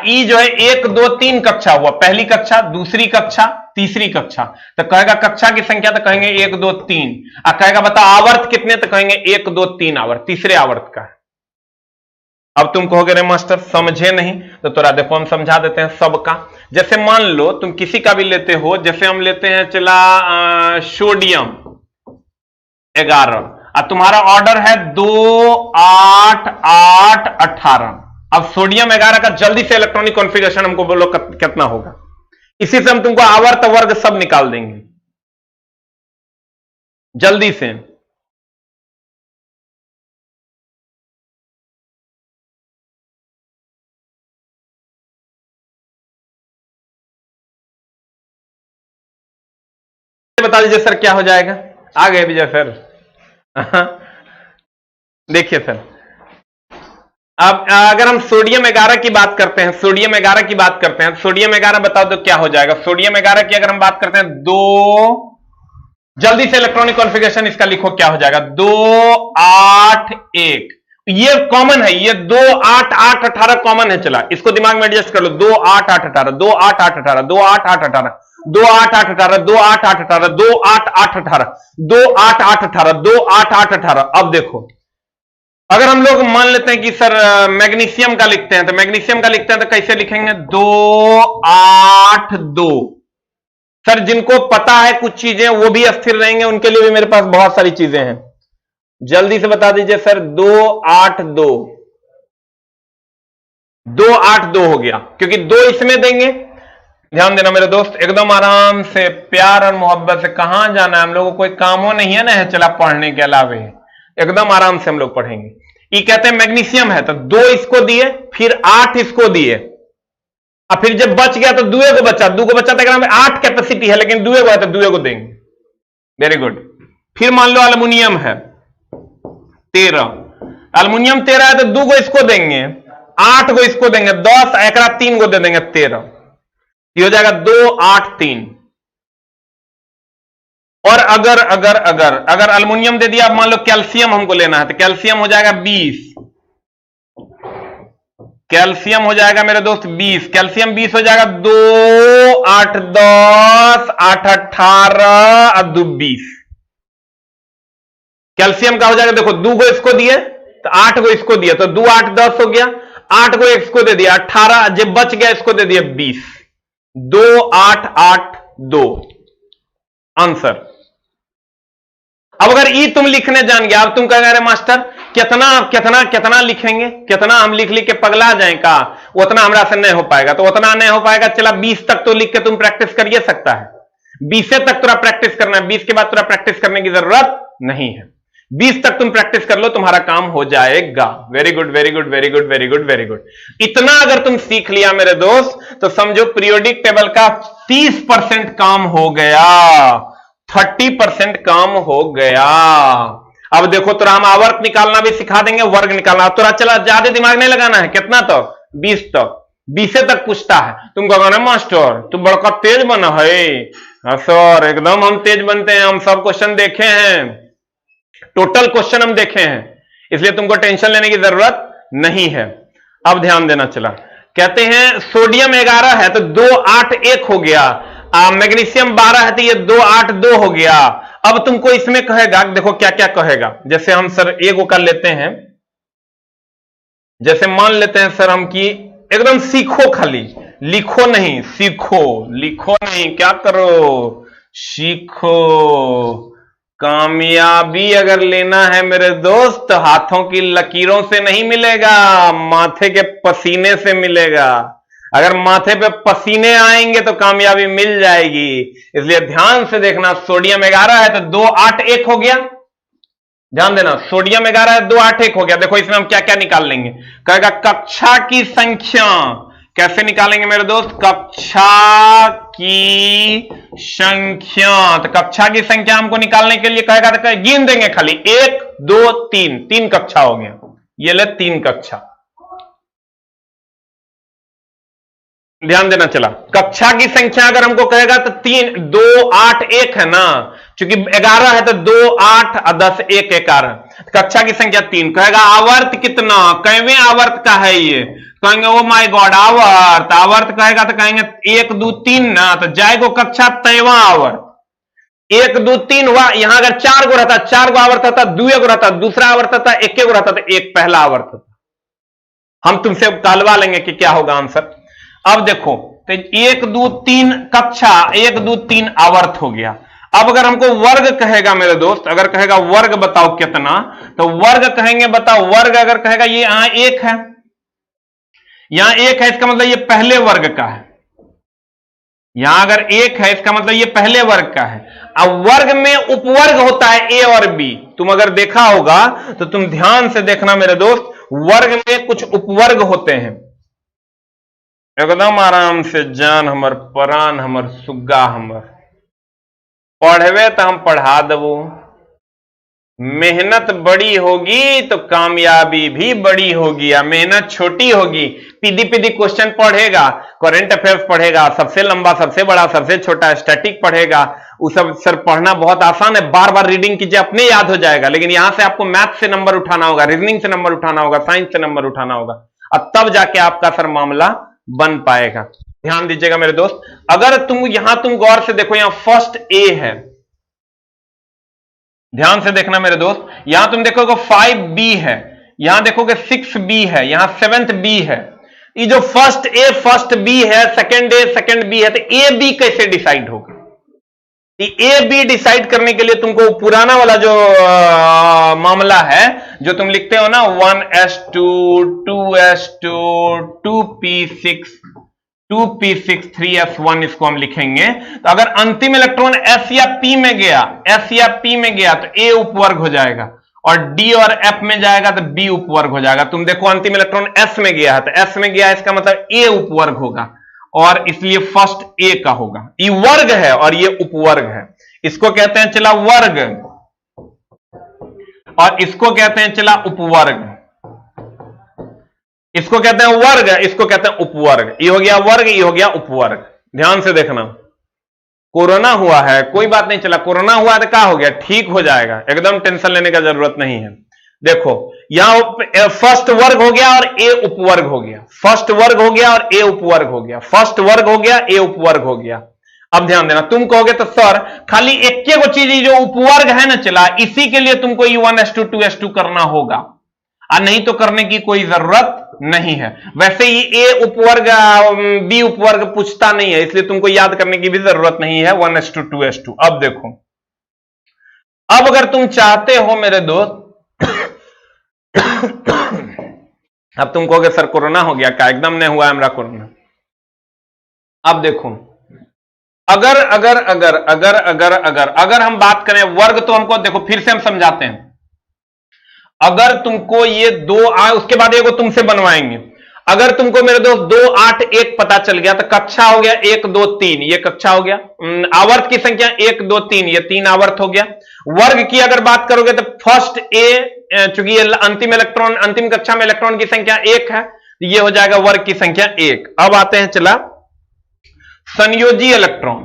ई जो है 1 2 3 कक्षा हुआ, पहली कक्षा, दूसरी कक्षा, तीसरी कक्षा, तो कहेगा कक्षा की संख्या तो कहेंगे 1 2 3। कहेगा बता आवर्त कितने, तो कहेंगे 1 2 3 आवर्त, तीसरे आवर्त का है। अब तुम कहोगे रे मास्टर समझे नहीं, तो थोड़ा देखो हम समझा देते हैं सबका। जैसे मान लो तुम किसी का भी लेते हो, जैसे हम लेते हैं चला सोडियम 11, अब तुम्हारा ऑर्डर है 2 8 8 18। अब सोडियम 11 का जल्दी से इलेक्ट्रॉनिक कॉन्फ़िगरेशन हमको बोलो कितना होगा। इसी से हम तुमको आवर्त वर्ग सब निकाल देंगे जल्दी से। बता दीजिए सर क्या हो जाएगा। आ गए विजय सर। देखिए सर, अब अगर हम सोडियम 11 की बात करते हैं, सोडियम 11 की बात करते हैं, सोडियम 11 बताओ तो क्या हो जाएगा। सोडियम 11 की अगर हम बात करते हैं 2, जल्दी से इलेक्ट्रॉनिक कॉन्फ़िगरेशन इसका लिखो क्या हो जाएगा, 2 8 1। ये कॉमन है, ये 2 8 8 18 कॉमन है। चला इसको दिमाग में एडजस्ट कर लो, 2 8 8 18, 2 8 8 18, 2 8 8 18, 2 8 8 18, 2 8 8 18, 2 8 8 18, 2 8 8 18, 2 8 8 18। अब देखो अगर हम लोग मान लेते हैं कि सर मैग्नीशियम का लिखते हैं, तो मैग्नीशियम का लिखते हैं तो कैसे लिखेंगे, 2 8 2। सर जिनको पता है कुछ चीजें वो भी अस्थिर रहेंगे, उनके लिए भी मेरे पास बहुत सारी चीजें हैं, जल्दी से बता दीजिए सर। 2 8 2, 2 8 2 हो गया, क्योंकि 2 इसमें देंगे। ध्यान देना मेरे दोस्त, एकदम आराम से प्यार और मोहब्बत से। कहां जाना है हम लोगों को, कोई कामों नहीं है ना चला पढ़ने के अलावे, एकदम आराम से हम लोग पढ़ेंगे। ये कहते हैं मैग्नीशियम है तो 2 इसको दिए, फिर 8 इसको दिए, और फिर जब बच गया तो 2 को बचा, 2 को बचा तो 8 कैपेसिटी है, लेकिन 2 को है तो 2 को देंगे। Very good. फिर मान लो एल्युमिनियम है 13, एल्युमिनियम 13 है तो 2 को इसको देंगे, 8 को इसको देंगे, 10 एकरा 3 को दे देंगे 13, ये हो जाएगा 2 8 3। और अगर अगर अगर अगर एल्युमिनियम दे दिया, अब मान लो कैल्शियम हमको लेना है तो कैल्शियम हो जाएगा 20, कैल्शियम हो जाएगा मेरे दोस्त 20, कैल्शियम 20 हो जाएगा, 2 8 10 8 18 और 2 20। कैल्शियम का हो जाएगा, देखो 2 को इसको दिए तो 8 को इसको दिया तो 2 8 10 हो गया, 8 को इसको दे दिया 18, जब बच गया इसको दे दिया 20, 2 8 8 2 आंसर। अब अगर ई तुम लिखने जान गया, अब तुम कह रहे मास्टर कितना कितना कितना लिखेंगे, कितना हम लिख लिख के पगला जाए का, उतना हमरा से नहीं हो पाएगा। तो उतना नहीं हो पाएगा, चला 20 तक तो लिख के तुम प्रैक्टिस करिए सकता है, 20 तक तुरा प्रैक्टिस करना है, 20 के बाद तुरा प्रैक्टिस करने की जरूरत नहीं है। 20 तक तुम प्रैक्टिस कर लो, तुम्हारा काम हो जाएगा। Very good, very good, very good, very good, very good. इतना अगर तुम सीख लिया मेरे दोस्त तो समझो पीरियोडिक टेबल का 30% काम हो गया, 30% काम हो गया। अब देखो तो हम आवर्त निकालना भी सिखा देंगे, वर्ग निकालना। तो चला ज्यादा दिमाग नहीं लगाना है, कितना तक? 20 तक। 20 तक पूछता है, तुम कहोगे ना मास्टर तू बड़का तेज बना है। हाँ सर, एकदम हम तेज बनते हैं, हम सब क्वेश्चन देखे हैं, टोटल क्वेश्चन हम देखे हैं, इसलिए तुमको टेंशन लेने की जरूरत नहीं है। अब ध्यान देना चला, कहते हैं सोडियम 11 है तो 2 8 1 हो गया, मैग्नीशियम 12 है तो ये 2 8 2 हो गया। अब तुमको इसमें कहेगा, देखो क्या क्या कहेगा। जैसे हम सर एगो कर लेते हैं, जैसे मान लेते हैं सर हम कि एकदम सीखो, खाली लिखो नहीं, सीखो, लिखो नहीं, क्या करो, सीखो। कामयाबी अगर लेना है मेरे दोस्त, हाथों की लकीरों से नहीं मिलेगा, माथे के पसीने से मिलेगा। अगर माथे पे पसीने आएंगे तो कामयाबी मिल जाएगी। इसलिए ध्यान से देखना, सोडियम 11 है तो 2 8 1 हो गया। ध्यान देना, सोडियम 11 है 2 8 1 हो गया। देखो इसमें हम क्या क्या निकाल लेंगे, कहेगा कक्षा की संख्या। कैसे निकालेंगे मेरे दोस्त? कक्षा की संख्या। तो कक्षा की संख्या हमको निकालने के लिए कहेगा तो गिन देंगे खाली, 1 2 3, 3 कक्षा हो गया। ये ले 3 कक्षा। ध्यान देना चला, कक्षा की संख्या अगर हमको कहेगा तो 3 2 8 1 है ना, क्योंकि 11 है तो 2 8 10 1 11। कक्षा की संख्या 3। कहेगा आवर्त कितना, कैवें आवर्त का है ये? कहेंगे ओ माय गॉड, आवर्त। आवर्त कहेगा तो कहेंगे 1 2 3 ना, तो जाएगो कक्षा तयवा आवर्त। 1 2 3 हुआ। यहां अगर 4 गो रहता, 4 गो आवर्त रहता, 2 गो रहता, दूसरा आवर्त रहता, 1 गो रहता, तो 1 पहला आवर्त होता। हम तुमसे कहलवा लेंगे कि क्या होगा आंसर। अब देखो तो 1 2 3 कक्षा, 1 2 3 आवर्त हो गया। अब अगर हमको वर्ग कहेगा मेरे दोस्त, अगर कहेगा वर्ग बताओ कितना, तो वर्ग कहेंगे बताओ वर्ग। अगर कहेगा ये यहां 1 है, यहां 1 है, इसका मतलब ये पहले वर्ग का है। यहां अगर 1 है इसका मतलब ये पहले वर्ग का है। अब वर्ग में उपवर्ग होता है ए और बी, तुम अगर देखा होगा तो तुम ध्यान से देखना मेरे दोस्त, वर्ग में कुछ उपवर्ग होते हैं। एकदम आराम से जान हमर परान हमर सुग्गा हमर पढ़वे तो हम पढ़ा देबो। मेहनत बड़ी होगी तो कामयाबी भी बड़ी होगी, या मेहनत छोटी होगी, पीदी पीदी क्वेश्चन पढ़ेगा, करंट अफेयर्स पढ़ेगा, सबसे लंबा सबसे बड़ा सबसे छोटा स्टैटिक पढ़ेगा, वो सब सर पढ़ना बहुत आसान है, बार बार रीडिंग कीजिए अपने याद हो जाएगा। लेकिन यहां से आपको मैथ से नंबर उठाना होगा, रीजनिंग से नंबर उठाना होगा, साइंस से नंबर उठाना होगा, और तब जाके आपका सर मामला बन पाएगा। ध्यान दीजिएगा मेरे दोस्त, अगर तुम गौर से देखो, यहां फर्स्ट ए है, ध्यान से देखना मेरे दोस्त, यहां तुम देखोगे 5B है, यहां देखोगे 6B है, यहां 7th B है। ये जो फर्स्ट B है, सेकंड A सेकंड B है, तो A B कैसे डिसाइड होगा? ए बी डिसाइड करने के लिए तुमको पुराना वाला जो मामला है, जो तुम लिखते हो ना 1s2 2s2 2p6 2p6 3s1, इसको हम लिखेंगे। तो अगर अंतिम इलेक्ट्रॉन s या p में गया तो a उपवर्ग हो जाएगा, और d और f में जाएगा तो b उपवर्ग हो जाएगा। तुम देखो अंतिम इलेक्ट्रॉन s में गया है तो s में गया, इसका मतलब a उपवर्ग होगा, और इसलिए फर्स्ट ए का होगा। ये वर्ग है और ये उपवर्ग है, इसको कहते हैं चला वर्ग, और इसको कहते हैं चला उपवर्ग। इसको कहते हैं वर्ग, इसको कहते हैं उपवर्ग। ये हो गया वर्ग, ये हो गया उपवर्ग। ध्यान से देखना, कोरोना हुआ है, कोई बात नहीं, चला कोरोना हुआ तो क्या हो गया, ठीक हो जाएगा, एकदम टेंशन लेने का जरूरत नहीं है। देखो यहां फर्स्ट वर्ग हो गया और ए उपवर्ग हो गया, फर्स्ट वर्ग हो गया और ए उपवर्ग हो गया, फर्स्ट वर्ग हो गया, ए उपवर्ग हो गया। अब ध्यान देना, तुम कहोगे तो सर खाली एक को चीज जो उपवर्ग है ना चला, इसी के लिए तुमको ये 1s2 2s2 करना होगा, और नहीं तो करने की कोई जरूरत नहीं है। वैसे ही ए उपवर्ग बी उपवर्ग पूछता नहीं है, इसलिए तुमको याद करने की भी जरूरत नहीं है 1s2 2s2। अब देखो, अब अगर तुम चाहते हो मेरे दोस्त अब तुम कहोगे सर कोरोना हो गया क्या, एकदम नहीं हुआ हमारा कोरोना। अब देखो, अगर अगर अगर अगर अगर अगर अगर हम बात करें वर्ग, तो हमको देखो फिर से हम समझाते हैं, अगर तुमको ये उसके बाद एगो तुमसे बनवाएंगे। अगर तुमको मेरे दोस्त 2 8 1 पता चल गया तो कक्षा हो गया 1 2 3, ये कक्षा हो गया। आवर्त की संख्या 1 2 3, ये 3 आवर्त हो गया। वर्ग की अगर बात करोगे तो फर्स्ट चूंकि ये अंतिम कक्षा में इलेक्ट्रॉन की संख्या 1 है, ये हो जाएगा वर्ग की संख्या 1। अब आते हैं चला संयोजी इलेक्ट्रॉन।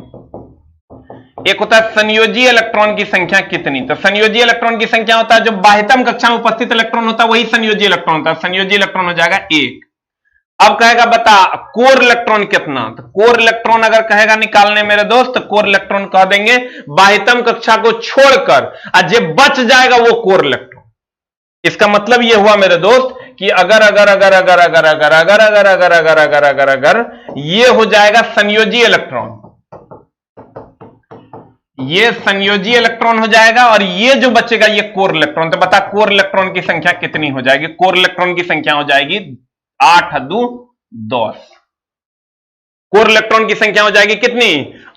एक होता है संयोजी इलेक्ट्रॉन की संख्या कितनी। तो संयोजी इलेक्ट्रॉन की संख्या होता है जो बाह्यतम कक्षा में उपस्थित इलेक्ट्रॉन होता है वही संयोजी इलेक्ट्रॉन होता है। संयोजी इलेक्ट्रॉन हो जाएगा 1। अब कहेगा बता कोर इलेक्ट्रॉन कितना। तो कोर इलेक्ट्रॉन अगर कहेगा निकालने मेरे दोस्त, कोर इलेक्ट्रॉन कह देंगे बाह्यतम कक्षा को छोड़कर जो बच जाएगा वो कोर इलेक्ट्रॉन। इसका मतलब ये हुआ मेरे दोस्त कि अगर अगर अगर अगर अगर अगर अगर अगर अगर अगर अगर अगर अगर ये हो जाएगा संयोजी इलेक्ट्रॉन, ये संयोजी इलेक्ट्रॉन हो जाएगा और ये जो बचेगा ये कोर इलेक्ट्रॉन। तो बता कोर इलेक्ट्रॉन की संख्या कितनी हो जाएगी। कोर इलेक्ट्रॉन की संख्या हो जाएगी 8 2 10। कोर इलेक्ट्रॉन की संख्या हो जाएगी कितनी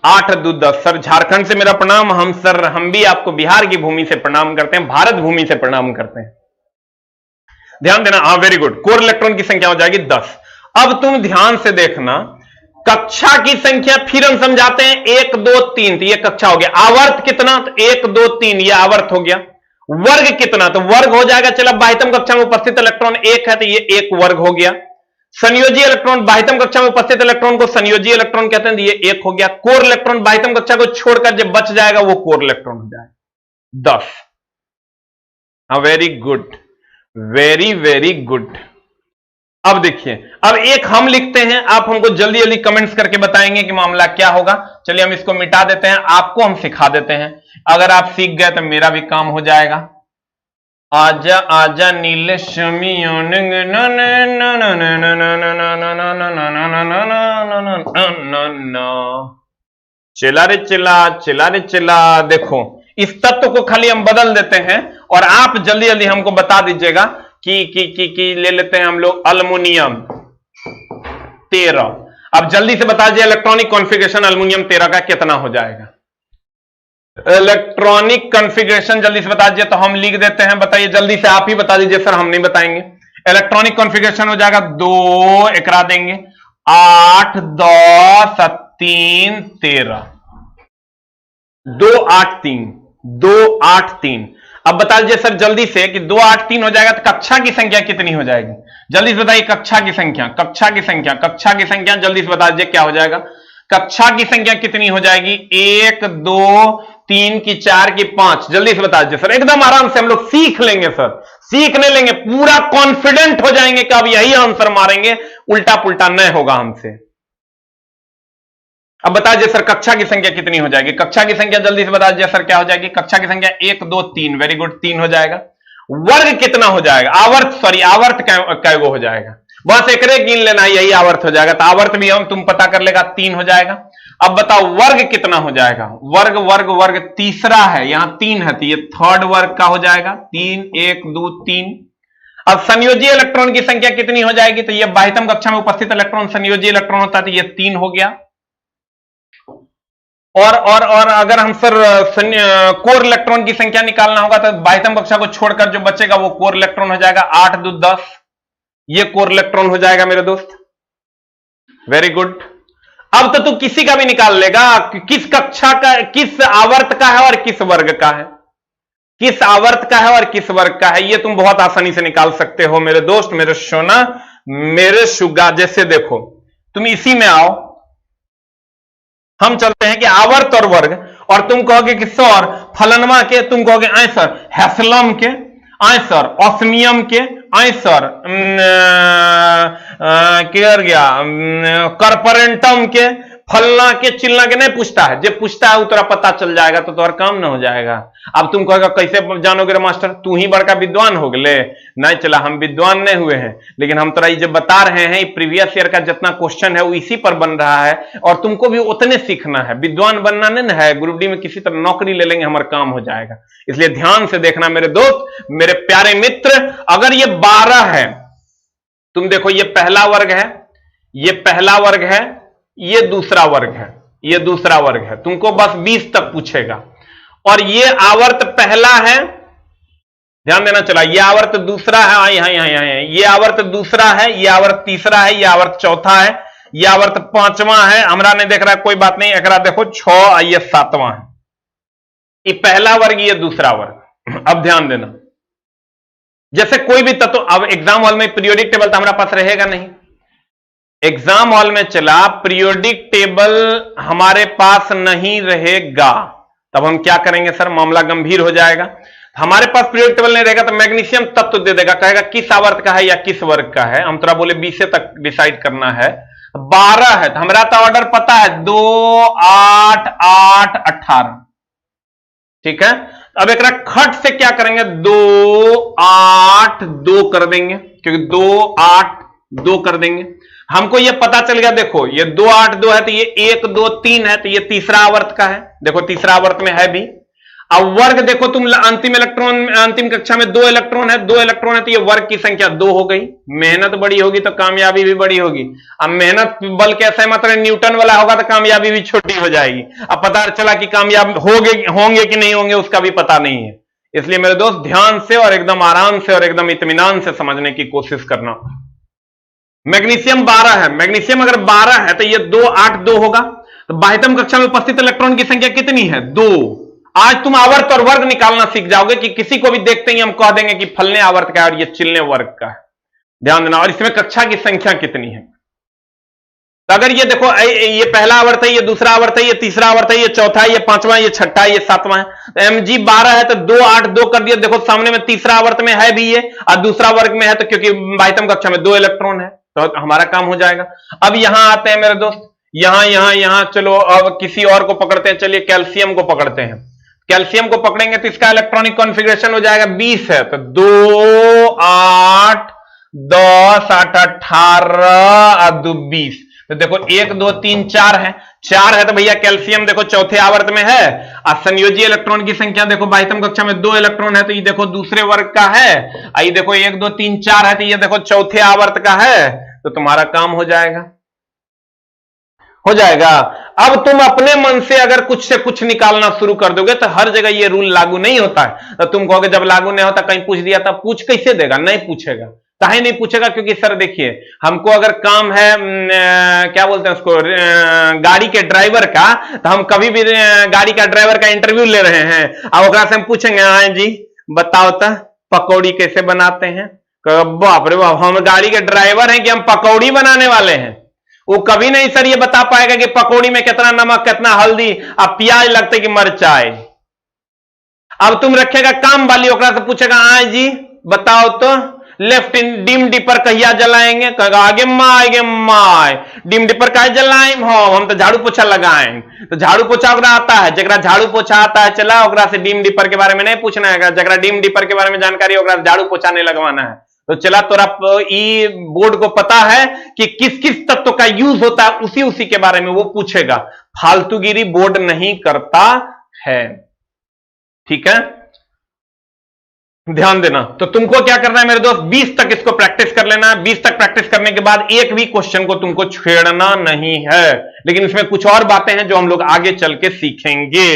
8 2 10। सर झारखंड से मेरा प्रणाम। हम भी आपको बिहार की भूमि से प्रणाम करते हैं, भारत भूमि से प्रणाम करते हैं, ध्यान देना। हाँ वेरी गुड। कोर इलेक्ट्रॉन की संख्या हो जाएगी 10। अब तुम ध्यान से देखना कक्षा की संख्या फिर हम समझाते हैं 1 2 3, तो ये कक्षा हो गया। आवर्त कितना, तो 1 2 3 ये आवर्त हो गया। वर्ग कितना, तो वर्ग हो जाएगा चलो बाह्यतम कक्षा में उपस्थित इलेक्ट्रॉन 1 है तो ये 1 वर्ग हो गया। संयोजी इलेक्ट्रॉन बाह्यतम कक्षा में उपस्थित इलेक्ट्रॉन को संयोजी इलेक्ट्रॉन कहते हैं, तो ये 1 हो गया। कोर इलेक्ट्रॉन बाह्यतम कक्षा को छोड़कर जब बच जाएगा वो कोर इलेक्ट्रॉन हो जाएगा 10। हाँ very good, very very good. अब देखिए, अब एक हम लिखते हैं, आप हमको जल्दी जल्दी कमेंट्स करके बताएंगे कि मामला क्या होगा। चलिए हम इसको मिटा देते हैं, आपको हम सिखा देते हैं। अगर आप सीख गए तो मेरा भी काम हो जाएगा। आजा आजा नीलेश्वमी चिल्ला रे चिल्ला, चिल्ला रे चिल्ला। देखो इस तत्व को खाली हम बदल देते हैं और आप जल्दी जल्दी हमको बता दीजिएगा कि ले लेते हैं हम लोग अल्युमिनियम 13। अब जल्दी से बता दीजिए इलेक्ट्रॉनिक कॉन्फ़िगरेशन अल्युमिनियम 13 का कितना हो जाएगा। इलेक्ट्रॉनिक कॉन्फ़िगरेशन जल्दी से बता दीजिए, तो हम लिख देते हैं। बताइए जल्दी से, आप ही बता दीजिए सर, हम नहीं बताएंगे। इलेक्ट्रॉनिक कॉन्फ़िगरेशन हो जाएगा 2 एकरा देंगे 8 10 3 13 2 8 3 2 8 3। अब बता दीजिए सर जल्दी से कि 2 8 3 हो जाएगा तो कक्षा की संख्या कितनी हो जाएगी। जल्दी से बताइए कक्षा की संख्या, कक्षा की संख्या, कक्षा की संख्या जल्दी से बता दीजिए क्या हो जाएगा। कक्षा की संख्या कितनी हो जाएगी 1 2 3 की 4 की 5। जल्दी से बता दीजिए सर, एकदम आराम से हम लोग सीख लेंगे सर, सीखने लेंगे, पूरा कॉन्फिडेंट हो जाएंगे कि अब यही आंसर मारेंगे, उल्टा पुल्टा नहीं होगा हमसे। अब बता दीजिए सर कक्षा की संख्या कितनी हो जाएगी। कक्षा की संख्या जल्दी से बता दीजिए सर क्या हो जाएगी। कक्षा की संख्या 1 2 3, वेरी गुड, 3 हो जाएगा। वर्ग कितना हो जाएगा, आवर्त, सॉरी आवर्त कैगो हो जाएगा, बस एकरे गिन लेना, यही आवर्त हो जाएगा। तो आवर्त भी हम तुम पता कर लेगा 3 हो जाएगा। अब बताओ वर्ग कितना हो जाएगा। वर्ग वर्ग वर्ग तीसरा है, यहां 3 है तो ये थर्ड वर्ग का हो जाएगा 3 1 2 3। अब संयोजी इलेक्ट्रॉन की संख्या कितनी हो जाएगी, तो ये बाह्यतम कक्षा में उपस्थित इलेक्ट्रॉन संयोजी इलेक्ट्रॉन होता है तो ये 3 हो गया। और अगर हम सर कोर इलेक्ट्रॉन की संख्या निकालना होगा तो बाह्यतम कक्षा को छोड़कर जो बचेगा वो कोर इलेक्ट्रॉन हो जाएगा 8 2 10, ये कोर इलेक्ट्रॉन हो जाएगा मेरे दोस्त, वेरी गुड। अब तो तू किसी का भी निकाल लेगा, किस कक्षा का, किस आवर्त का है और किस वर्ग का है, किस आवर्त का है और किस वर्ग का है, ये तुम बहुत आसानी से निकाल सकते हो मेरे दोस्त, मेरे सोना, मेरे शुगा। जैसे देखो तुम इसी में आओ, हम चलते हैं कि आवर्त और वर्ग, और तुम कहोगे कि सर फलनमा के, तुम कहोगे आए सर हैसलम के, आए सर ऑस्मियम के, आए सर केयर गया कार्परेंटम के, फलना के चिल्ला के, नहीं पूछता है। जब पूछता है उतरा पता चल जाएगा तो तुम्हारा काम ना हो जाएगा। अब तुम कहोगे कैसे जानोगे रे मास्टर, तू ही बड़का विद्वान हो गए। नहीं चला, हम विद्वान नहीं हुए हैं, लेकिन हम तोरा ये जो बता रहे हैं प्रीवियस ईयर का जितना क्वेश्चन है वो इसी पर बन रहा है, और तुमको भी उतने सीखना है, विद्वान बनना नहीं है। ग्रुप डी में किसी तरह नौकरी ले लेंगे, हमारा काम हो जाएगा। इसलिए ध्यान से देखना मेरे दोस्त, मेरे प्यारे मित्र। अगर ये 12 है, तुम देखो ये पहला वर्ग है, ये पहला वर्ग है, ये दूसरा वर्ग है, ये दूसरा वर्ग है, तुमको बस 20 तक पूछेगा। और ये आवर्त पहला है, ध्यान देना। चला, ये आवर्त दूसरा है, यहाँ ये आवर्त दूसरा है, ये आवर्त तीसरा है, ये आवर्त चौथा है, ये आवर्त पांचवा है। हमरा नहीं देख रहा, कोई बात नहीं। एकरा देखो 6, ये 7वां है। ये पहला वर्ग, ये दूसरा वर्ग। अब ध्यान देना, जैसे कोई भी तत्व, अब एग्जाम हॉल में पीरियोडिक टेबल तो हमारा पास रहेगा नहीं। एग्जाम हॉल में चला पीरियोडिक टेबल हमारे पास नहीं रहेगा, तब हम क्या करेंगे सर, मामला गंभीर हो जाएगा। हमारे पास पीरियोडिक टेबल नहीं रहेगा तो मैग्नीशियम तत्व दे देगा, कहेगा किस आवर्त का है या किस वर्ग का है। हम थोड़ा बोले 20 तक डिसाइड करना है। 12 है तो हमारा तो ऑर्डर पता है, 2, 8, 8, 18। ठीक है, अब एक खट से क्या करेंगे, 2, 8, 2 कर देंगे, क्योंकि 2, 8, 2 कर देंगे। हमको ये पता चल गया, देखो ये 2, 8, 2 है तो ये 1, 2, 3 है, तो ये तीसरा आवर्त का है। देखो तीसरा आवर्त में है भी। अब वर्ग देखो तुम, अंतिम इलेक्ट्रॉन, अंतिम कक्षा में 2 इलेक्ट्रॉन है, 2 इलेक्ट्रॉन है तो ये वर्ग की संख्या 2 हो गई। मेहनत बड़ी होगी तो कामयाबी भी बड़ी होगी। अब मेहनत बल कैसे, मतलब न्यूटन वाला होगा तो कामयाबी भी छोटी हो जाएगी। अब पता चला कि कामयाब होंगे कि नहीं होंगे, उसका भी पता नहीं है। इसलिए मेरे दोस्त ध्यान से और एकदम आराम से और एकदम इत्मीनान से समझने की कोशिश करना। मैग्नीशियम 12 है, मैग्नीशियम अगर 12 है तो ये 2, 8, 2 होगा। तो बाह्यतम कक्षा में उपस्थित इलेक्ट्रॉन की संख्या कितनी है, 2। आज तुम आवर्त और वर्ग निकालना सीख जाओगे कि किसी को भी देखते ही हम कह देंगे कि फलने आवर्त का है और ये चिलने वर्ग का है। ध्यान देना। और इसमें कक्षा की संख्या कितनी है, तो अगर ये देखो, ये पहला आवर्त है, ये दूसरा आवर्त है, ये तीसरा आवर्त है, ये चौथा है, ये पांचवा, ये छठा, ये 7वां है। तो mg 12 है तो 2, 8, 2 कर दिया। देखो सामने में तीसरा आवर्त में है भी ये, और दूसरा वर्ग में है, तो क्योंकि बाह्यतम कक्षा में 2 इलेक्ट्रॉन है तो हमारा काम हो जाएगा। अब यहां आते हैं मेरे दोस्त, यहां चलो अब किसी और को पकड़ते हैं। चलिए कैल्शियम को पकड़ते हैं। कैल्शियम को पकड़ेंगे तो इसका इलेक्ट्रॉनिक कॉन्फ़िगरेशन हो जाएगा 20 है, तो 2, 8, 10, 8, 18 और 2, 20। तो देखो 1, 2, 3, 4 है, 4 है तो भैया कैल्शियम देखो चौथे आवर्त में है। और संयोजी इलेक्ट्रॉन की संख्या देखो बाह्यतम कक्षा में 2 इलेक्ट्रॉन है, तो ये देखो दूसरे वर्ग का है। ये देखो 1, 2, 3, 4 है, तो ये देखो चौथे आवर्त का है। तो तुम्हारा काम हो जाएगा, हो जाएगा। अब तुम अपने मन से अगर कुछ से कुछ निकालना शुरू कर दोगे तो हर जगह ये रूल लागू नहीं होता है। तो तुम कहोगे जब लागू नहीं होता, कहीं पूछ दिया था, पूछ कैसे देगा, नहीं पूछेगा। काहे नहीं पूछेगा, क्योंकि सर देखिए हमको अगर काम है क्या बोलते हैं उसको, गाड़ी के ड्राइवर का, तो हम कभी भी गाड़ी का ड्राइवर का इंटरव्यू ले रहे हैं, अब से हम पूछेंगे, हाँ जी बताओ तो पकौड़ी कैसे बनाते हैं। बाप रे बाप, हम गाड़ी के ड्राइवर हैं कि हम पकौड़ी बनाने वाले हैं। वो कभी नहीं सर ये बता पाएगा कि पकौड़ी में कितना नमक, कितना हल्दी और प्याज लगते कि मिर्चाई। अब तुम रखेगा काम वाली, ओकरा से पूछेगा, हाँ जी बताओ तो लेफ्ट इन डिम डिपर कहिया जलाएंगे, कहेगा आगे माय डिम डिपर कहे जलाएं, हम तो झाड़ू पोछा लगाएं। तो झाड़ू पोछा ओकरा आता है, जगरा झाड़ू पोछा आता है, चला ओकरा से डिम डिपर के बारे में नहीं पूछना है। जगरा डिम डिपर के बारे में जानकारी, ओकरा झाड़ू पोछा नहीं लगवाना है। तो चला तोरा बोर्ड को पता है कि किस किस तत्व का यूज होता है, उसी के बारे में वो पूछेगा। फालतूगिरी बोर्ड नहीं करता है, ठीक है, ध्यान देना। तो तुमको क्या करना है मेरे दोस्त, 20 तक इसको प्रैक्टिस कर लेना है। 20 तक प्रैक्टिस करने के बाद एक भी क्वेश्चन को तुमको छेड़ना नहीं है। लेकिन इसमें कुछ और बातें हैं जो हम लोग आगे चल के सीखेंगे।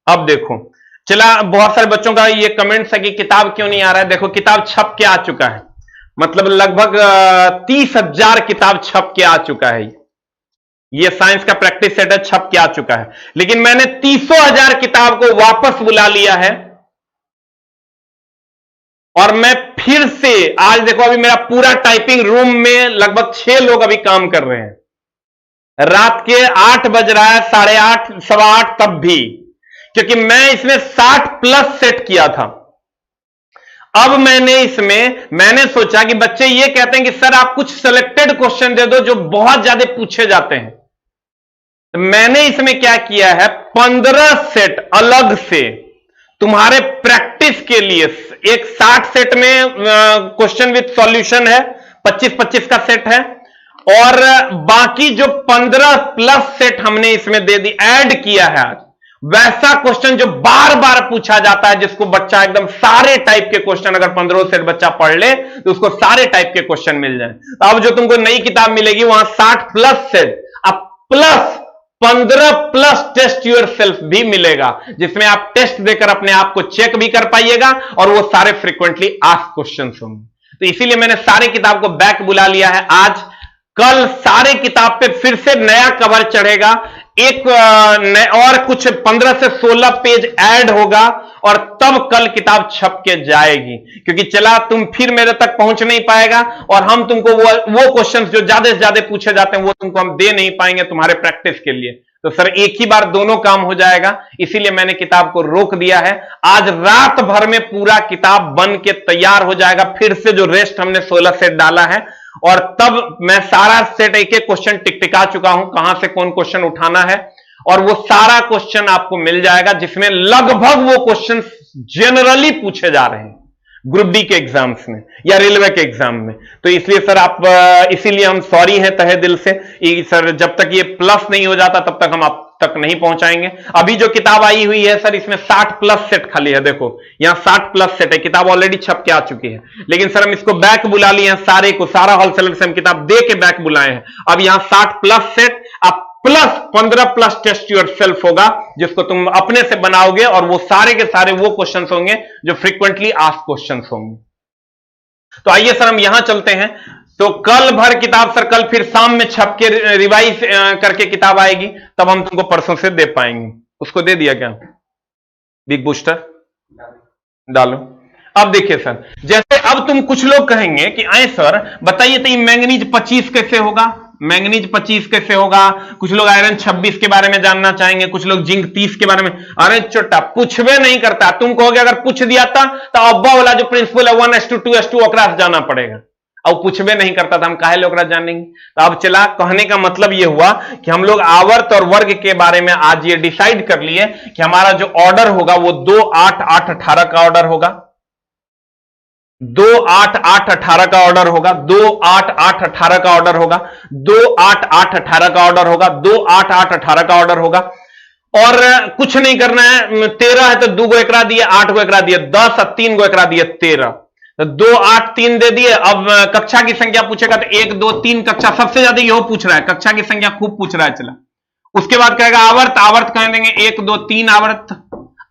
अब देखो, चला बहुत सारे बच्चों का ये कमेंट्स है कि किताब क्यों नहीं आ रहा है। देखो किताब छप के आ चुका है, मतलब लगभग 30,000 किताब छप के आ चुका है। ये साइंस का प्रैक्टिस सेट है, छप के आ चुका है। लेकिन मैंने 30,000 किताब को वापस बुला लिया है और मैं फिर से आज देखो, अभी मेरा पूरा टाइपिंग रूम में लगभग 6 लोग अभी काम कर रहे हैं। रात के 8 बज रहा है, 8:30, 8:15 तब भी, क्योंकि मैं इसमें 60+ सेट किया था। अब मैंने सोचा कि बच्चे ये कहते हैं कि सर आप कुछ सिलेक्टेड क्वेश्चन दे दो जो बहुत ज्यादा पूछे जाते हैं। तो मैंने इसमें क्या किया है, 15 सेट अलग से तुम्हारे प्रैक्टिस के लिए। एक 60 सेट में क्वेश्चन विद सॉल्यूशन है, 25-25 का सेट है, और बाकी जो 15+ सेट हमने इसमें दे दी, ऐड किया है आज। वैसा क्वेश्चन जो बार बार पूछा जाता है, जिसको बच्चा एकदम सारे टाइप के क्वेश्चन, अगर 15 सेट बच्चा पढ़ ले तो उसको सारे टाइप के क्वेश्चन मिल जाए। तो अब जो तुमको नई किताब मिलेगी वहां 60+ सेट, अब plus 15 plus test yourself भी मिलेगा, जिसमें आप टेस्ट देकर अपने आप को चेक भी कर पाइएगा और वो सारे फ्रीक्वेंटली आस्क्ड क्वेश्चंस होंगे। तो इसीलिए मैंने सारे किताब को बैक बुला लिया है। आज कल सारे किताब पे फिर से नया कवर चढ़ेगा, एक और कुछ 15 से 16 पेज ऐड होगा और तब कल किताब छप के जाएगी, क्योंकि चला तुम फिर मेरे तक पहुंच नहीं पाएगा और हम तुमको वो क्वेश्चंस जो ज्यादा से ज्यादा पूछे जाते हैं वो तुमको हम दे नहीं पाएंगे तुम्हारे प्रैक्टिस के लिए। तो सर एक ही बार दोनों काम हो जाएगा, इसीलिए मैंने किताब को रोक दिया है। आज रात भर में पूरा किताब बन के तैयार हो जाएगा, फिर से जो रेस्ट हमने 16 सेट डाला है, और तब मैं सारा सेट एक एक क्वेश्चन टिकटिका चुका हूं, कहां से कौन क्वेश्चन उठाना है, और वो सारा क्वेश्चन आपको मिल जाएगा, जिसमें लगभग वो क्वेश्चन जनरली पूछे जा रहे हैं ग्रुप डी के एग्जाम्स में या रेलवे के एग्जाम में। तो इसलिए सर आप इसीलिए हम सॉरी हैं तहे दिल से। सर जब तक ये प्लस नहीं हो जाता तब तक हम आप तक नहीं पहुंचाएंगे। अभी जो किताब आई हुई है सर, इसमें 60 प्लस सेट खाली है, देखो यहां 60 प्लस सेट है, किताब ऑलरेडी छप के आ चुकी है, लेकिन सर हम इसको बैक बुला लिए हैं, सारे को सारा होलसेलर से हम किताब दे के बैक बुलाए हैं। अब यहां 60 प्लस सेट, अब plus 15 plus test yourself होगा, जिसको तुम अपने से बनाओगे, और वो सारे के सारे वो क्वेश्चंस होंगे जो फ्रीक्वेंटली आस्क्ड क्वेश्चंस होंगे। तो आइए सर हम यहां चलते हैं। तो कल भर किताब सर कल फिर शाम में छप के रिवाइज करके किताब आएगी, तब हम तुमको परसों से दे पाएंगे। उसको दे दिया क्या बिग बूस्टर डालो। अब देखिए सर, जैसे अब तुम कुछ लोग कहेंगे कि आए सर बताइए तो ये मैंगनीज 25 कैसे होगा, मैंगनीज 25 कैसे होगा, कुछ लोग आयरन 26 के बारे में जानना चाहेंगे, कुछ लोग जिंक 30 के बारे में। अरे छोटा पूछवे नहीं करता, तुम कहोगे अगर पूछ दिया था तो अब्बा वाला जो प्रिंसिपल है 1:2 2:2 ओकरा जाना पड़ेगा, अब पूछवे नहीं करता था, हम काहे लोग जानेंगे। तो अब चला, कहने का मतलब यह हुआ कि हम लोग आवर्त और वर्ग के बारे में आज ये डिसाइड कर लिए कि हमारा जो ऑर्डर होगा वो 2 8 8 18 का ऑर्डर होगा, 2 8 8 18 का ऑर्डर होगा, 2 8 8 18 का ऑर्डर होगा, 2 8 8 18 का ऑर्डर होगा, 2 8 8 18 का ऑर्डर होगा। और कुछ नहीं करना है, 13 है तो 2 गो एकरा दिए, 8 गो एकरा दिए 10 और 3 गो एकरा दिए 13, तो 2 8 3 दे दिए। अब कक्षा की संख्या पूछेगा तो 1 2 3 कक्षा सबसे ज्यादा यह पूछ रहा है, कक्षा की संख्या खूब पूछ रहा है। चला उसके बाद कहेगा आवर्त, आवर्त कह देंगे 1 2 3 आवर्त।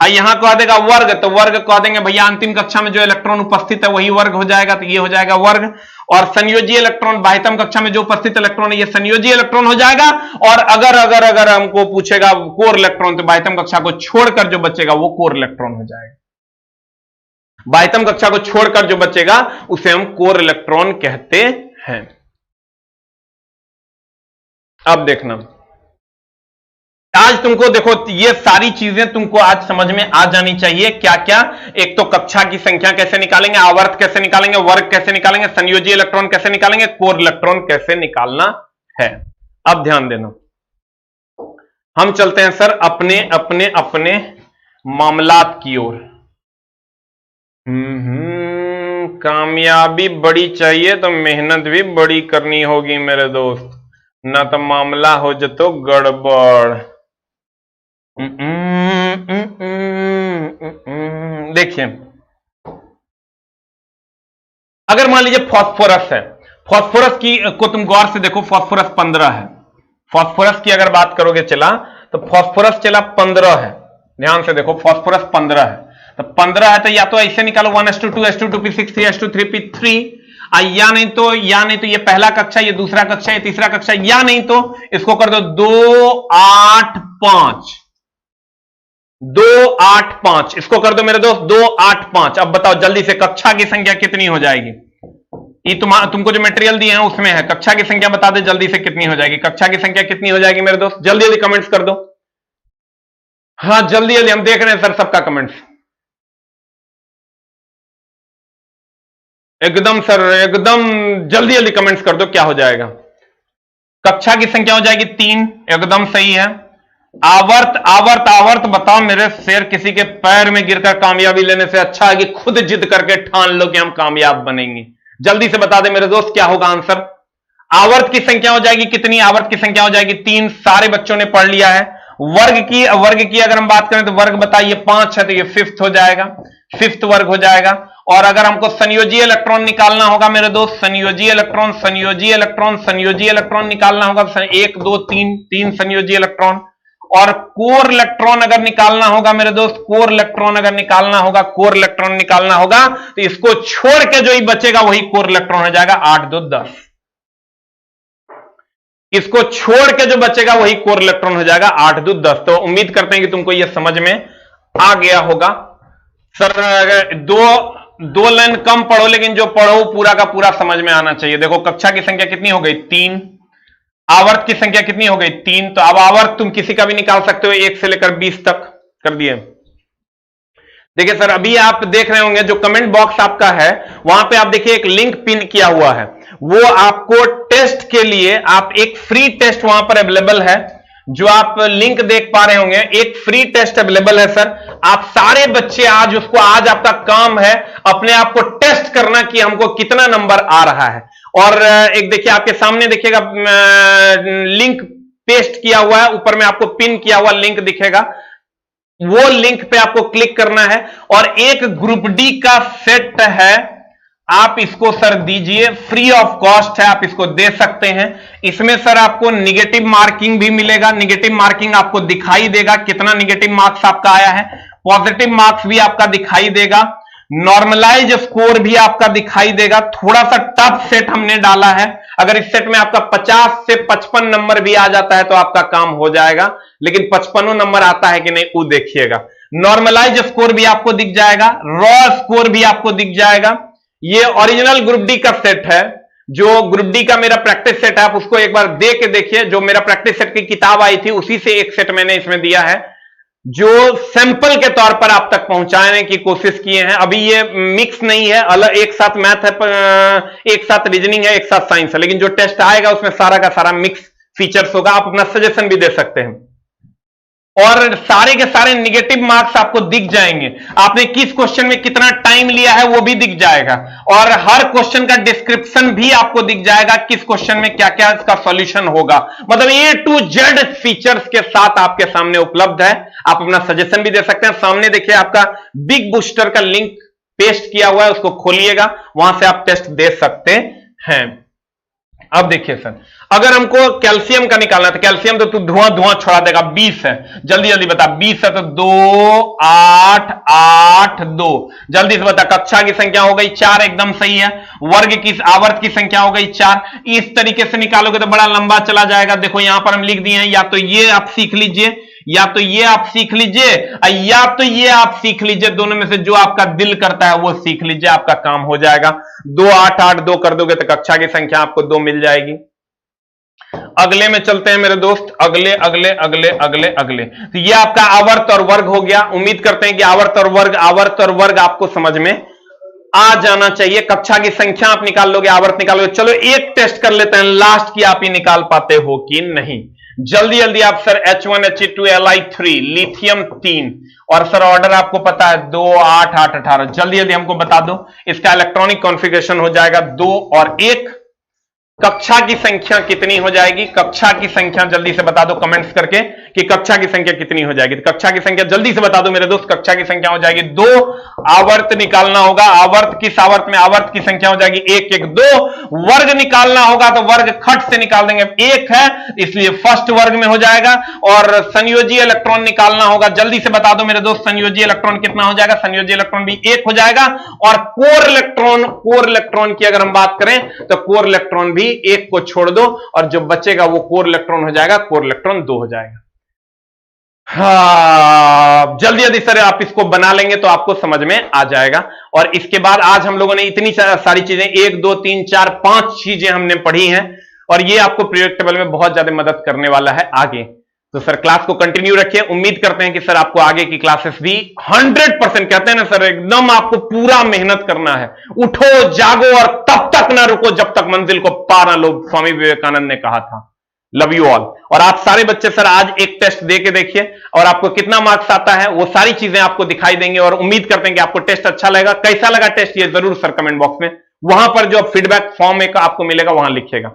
यहां कह देगा वर्ग, तो वर्ग कह देंगे भैया अंतिम कक्षा में जो इलेक्ट्रॉन उपस्थित है वही वर्ग हो जाएगा, तो ये हो जाएगा वर्ग। और संयोजी इलेक्ट्रॉन, बाह्यतम कक्षा में जो उपस्थित इलेक्ट्रॉन है ये संयोजी इलेक्ट्रॉन हो जाएगा। और अगर अगर अगर हमको पूछेगा कोर इलेक्ट्रॉन, तो बाह्यतम कक्षा को छोड़कर जो बचेगा वो कोर इलेक्ट्रॉन हो जाएगा। बाह्यतम कक्षा को छोड़कर जो बचेगा उसे हम कोर इलेक्ट्रॉन कहते हैं। अब देखना, आज तुमको देखो ये सारी चीजें तुमको आज समझ में आ जानी चाहिए। क्या क्या, एक तो कक्षा की संख्या कैसे निकालेंगे, आवर्त कैसे निकालेंगे, वर्ग कैसे निकालेंगे, संयोजी इलेक्ट्रॉन कैसे निकालेंगे, कोर इलेक्ट्रॉन कैसे निकालना है। अब ध्यान देना, हम चलते हैं सर अपने अपने अपने मामलात की ओर। कामयाबी बड़ी चाहिए तो मेहनत भी बड़ी करनी होगी मेरे दोस्त, ना तो मामला हो जाए तो गड़बड़। देखिए, अगर मान लीजिए फास्फोरस है, फास्फोरस की को तुम गौर से देखो, फास्फोरस 15 है। फास्फोरस की अगर बात करोगे चला तो फास्फोरस चला 15 है, ध्यान से देखो फास्फोरस 15 है। तो 15 है तो या तो ऐसे निकालो 1:2 2:2 2p6 3:2 3p3, या नहीं तो ये पहला कक्षा, ये दूसरा कक्षा, ये तीसरा कक्षा, या नहीं तो इसको कर दो 2 8 5 2 8 5, इसको कर दो मेरे दोस्त 2 8 5। अब बताओ जल्दी से कक्षा की संख्या कितनी हो जाएगी। ये तुमको जो मटेरियल दिए हैं उसमें है, कक्षा की संख्या बता दे जल्दी से कितनी हो जाएगी, कक्षा की संख्या कितनी हो जाएगी मेरे दोस्त, जल्दी जल्दी कमेंट्स कर दो। हाँ जल्दी जल्दी, हम देख रहे हैं सर सबका कमेंट्स। एकदम सर एकदम जल्दी जल्दी कमेंट्स कर दो, क्या हो जाएगा। कक्षा की संख्या हो जाएगी 3, एकदम सही है। आवर्त आवर्त आवर्त बताओ मेरे शेर, किसी के पैर में गिरकर कामयाबी लेने से अच्छा है कि खुद जिद करके ठान लो कि हम कामयाब बनेंगे। जल्दी से बता दे मेरे दोस्त क्या होगा आंसर। आवर्त की संख्या हो जाएगी कितनी, आवर्त की संख्या हो जाएगी 3, सारे बच्चों ने पढ़ लिया है। वर्ग की अगर हम बात करें तो वर्ग बताइए 5 है तो ये फिफ्थ हो जाएगा, फिफ्थ वर्ग हो जाएगा। और अगर हमको संयोजी इलेक्ट्रॉन निकालना होगा मेरे दोस्त, संयोजी इलेक्ट्रॉन निकालना होगा, 1 2 3 संयोजी इलेक्ट्रॉन। और कोर इलेक्ट्रॉन अगर निकालना होगा मेरे दोस्त, कोर इलेक्ट्रॉन निकालना होगा तो इसको छोड़ के जो ही बचेगा वही कोर इलेक्ट्रॉन हो जाएगा, 8 2 10। इसको छोड़ के जो बचेगा वही कोर इलेक्ट्रॉन हो जाएगा, 8 2 10। तो उम्मीद करते हैं कि तुमको यह समझ में आ गया होगा। सर अगर दो लाइन कम पढ़ो लेकिन जो पढ़ो पूरा का पूरा समझ में आना चाहिए। देखो कक्षा की संख्या कितनी हो गई, 3। आवर्त की संख्या कितनी हो गई, 3। तो अब आवर्त तुम किसी का भी निकाल सकते हो, 1 से लेकर 20 तक कर दिए। देखिए सर अभी आप देख रहे होंगे जो कमेंट बॉक्स आपका है वहां पे आप देखिए एक लिंक पिन किया हुआ है, वो आपको टेस्ट के लिए आप एक फ्री टेस्ट वहां पर अवेलेबल है, जो आप लिंक देख पा रहे होंगे, एक फ्री टेस्ट अवेलेबल है सर। आप सारे बच्चे आज आपका काम है अपने आप को टेस्ट करना कि हमको कितना नंबर आ रहा है। और एक देखिए आपके सामने देखिएगा लिंक पेस्ट किया हुआ है, ऊपर में आपको पिन किया हुआ लिंक दिखेगा, वो लिंक पे आपको क्लिक करना है। और एक ग्रुप डी का सेट है, आप इसको सर दीजिए, फ्री ऑफ कॉस्ट है, आप इसको दे सकते हैं। इसमें सर आपको निगेटिव मार्किंग भी मिलेगा, निगेटिव मार्किंग आपको दिखाई देगा कितना निगेटिव मार्क्स आपका आया है, पॉजिटिव मार्क्स भी आपका दिखाई देगा, नॉर्मलाइज स्कोर भी आपका दिखाई देगा। थोड़ा सा टफ सेट हमने डाला है, अगर इस सेट में आपका 50 से 55 नंबर भी आ जाता है तो आपका काम हो जाएगा, लेकिन 55 नंबर आता है कि नहीं वो देखिएगा। नॉर्मलाइज स्कोर भी आपको दिख जाएगा, रॉ स्कोर भी आपको दिख जाएगा। ये ओरिजिनल ग्रुप डी का सेट है, जो ग्रुप डी का मेरा प्रैक्टिस सेट है, आप उसको एक बार दे के देखिए। जो मेरा प्रैक्टिस सेट की किताब आई थी उसी से एक सेट मैंने इसमें दिया है, जो सैंपल के तौर पर आप तक पहुंचाने की कोशिश किए हैं। अभी ये मिक्स नहीं है, अलग एक साथ मैथ है, एक साथ रीजनिंग है, एक साथ साइंस है, लेकिन जो टेस्ट आएगा उसमें सारा का सारा मिक्स फीचर्स होगा। आप अपना सजेशन भी दे सकते हैं और सारे के सारे निगेटिव मार्क्स आपको दिख जाएंगे। आपने किस क्वेश्चन में कितना टाइम लिया है वो भी दिख जाएगा, और हर क्वेश्चन का डिस्क्रिप्शन भी आपको दिख जाएगा, किस क्वेश्चन में क्या क्या इसका सॉल्यूशन होगा। मतलब A to Z फीचर्स के साथ आपके सामने उपलब्ध है। आप अपना सजेशन भी दे सकते हैं। सामने देखिए आपका बिग बूस्टर का लिंक पेस्ट किया हुआ है, उसको खोलिएगा, वहां से आप टेस्ट दे सकते हैं। अब देखिए सर, अगर हमको कैल्शियम का निकालना है तो कैल्शियम तो धुआं छोड़ा देगा। 20 है, जल्दी जल्दी बता, 20 है तो 2 8 8 2, जल्दी से बता। कक्षा की संख्या हो गई 4, एकदम सही है। वर्ग की आवर्त की संख्या हो गई 4। इस तरीके से निकालोगे तो बड़ा लंबा चला जाएगा। देखो यहां पर हम लिख दिए हैं, या तो ये आप सीख लीजिए, या तो ये आप सीख लीजिए, या तो ये आप सीख लीजिए। दोनों में से जो आपका दिल करता है वो सीख लीजिए, आपका काम हो जाएगा। 2 8 8 2 कर दोगे तो कक्षा की संख्या आपको 2 मिल जाएगी। अगले में चलते हैं मेरे दोस्त, अगले अगले अगले अगले अगले। तो ये आपका आवर्त और वर्ग हो गया। उम्मीद करते हैं कि आवर्त और वर्ग आपको समझ में आ जाना चाहिए। कक्षा की संख्या आप निकाल लोगे, आवर्त निकालोगे। चलो एक टेस्ट कर लेते हैं लास्ट की, आप ही निकाल पाते हो कि नहीं। जल्दी जल्दी आप sir H1 He2 Li3 lithium 3, और सर ऑर्डर आपको पता है 2 8 8 18। जल्दी जल्दी हमको बता दो, इसका इलेक्ट्रॉनिक कॉन्फ़िगरेशन हो जाएगा 2 और 1। कक्षा की संख्या कितनी हो जाएगी? कक्षा की संख्या जल्दी से बता दो कमेंट्स करके कि कक्षा की संख्या कितनी हो जाएगी। तो कक्षा की संख्या जल्दी से बता दो मेरे दोस्त। कक्षा की संख्या हो जाएगी 2। आवर्त निकालना होगा, आवर्त किस आवर्त में? आवर्त की संख्या हो जाएगी 1 1 2। वर्ग निकालना होगा तो वर्ग खट से निकाल देंगे, 1 है इसलिए फर्स्ट वर्ग में हो जाएगा। और संयोजी इलेक्ट्रॉन निकालना होगा, जल्दी से बता दो मेरे दोस्त, संयोजी इलेक्ट्रॉन कितना हो जाएगा? संयोजी इलेक्ट्रॉन भी 1 हो जाएगा। और कोर इलेक्ट्रॉन की अगर हम बात करें तो कोर इलेक्ट्रॉन भी 1 को छोड़ दो और जो बचेगा वो कोर इलेक्ट्रॉन हो जाएगा, कोर इलेक्ट्रॉन 2 हो जाएगा। हाँ, जल्दी जल्दी सर आप इसको बना लेंगे तो आपको समझ में आ जाएगा। और इसके बाद आज हम लोगों ने इतनी सारी चीजें 1 2 3 4 5 चीजें हमने पढ़ी हैं, और ये आपको पीरियड टेबल में बहुत ज्यादा मदद करने वाला है आगे। तो सर क्लास को कंटिन्यू रखिए। उम्मीद करते हैं कि सर आपको आगे की क्लासेस भी 100% कहते हैं ना सर, एकदम आपको पूरा मेहनत करना है। उठो जागो और तब तक ना रुको जब तक मंजिल को पा ना लो, स्वामी विवेकानंद ने कहा था। Love you all. और आप सारे बच्चे सर आज एक टेस्ट दे के देखिए और आपको कितना मार्क्स आता है वो सारी चीजें आपको दिखाई देंगे। और उम्मीद करते हैं कि आपको टेस्ट अच्छा लगेगा। कैसा लगा टेस्ट ये जरूर सर कमेंट बॉक्स में, वहां पर जो फीडबैक फॉर्म एक आपको मिलेगा वहां लिखिएगा।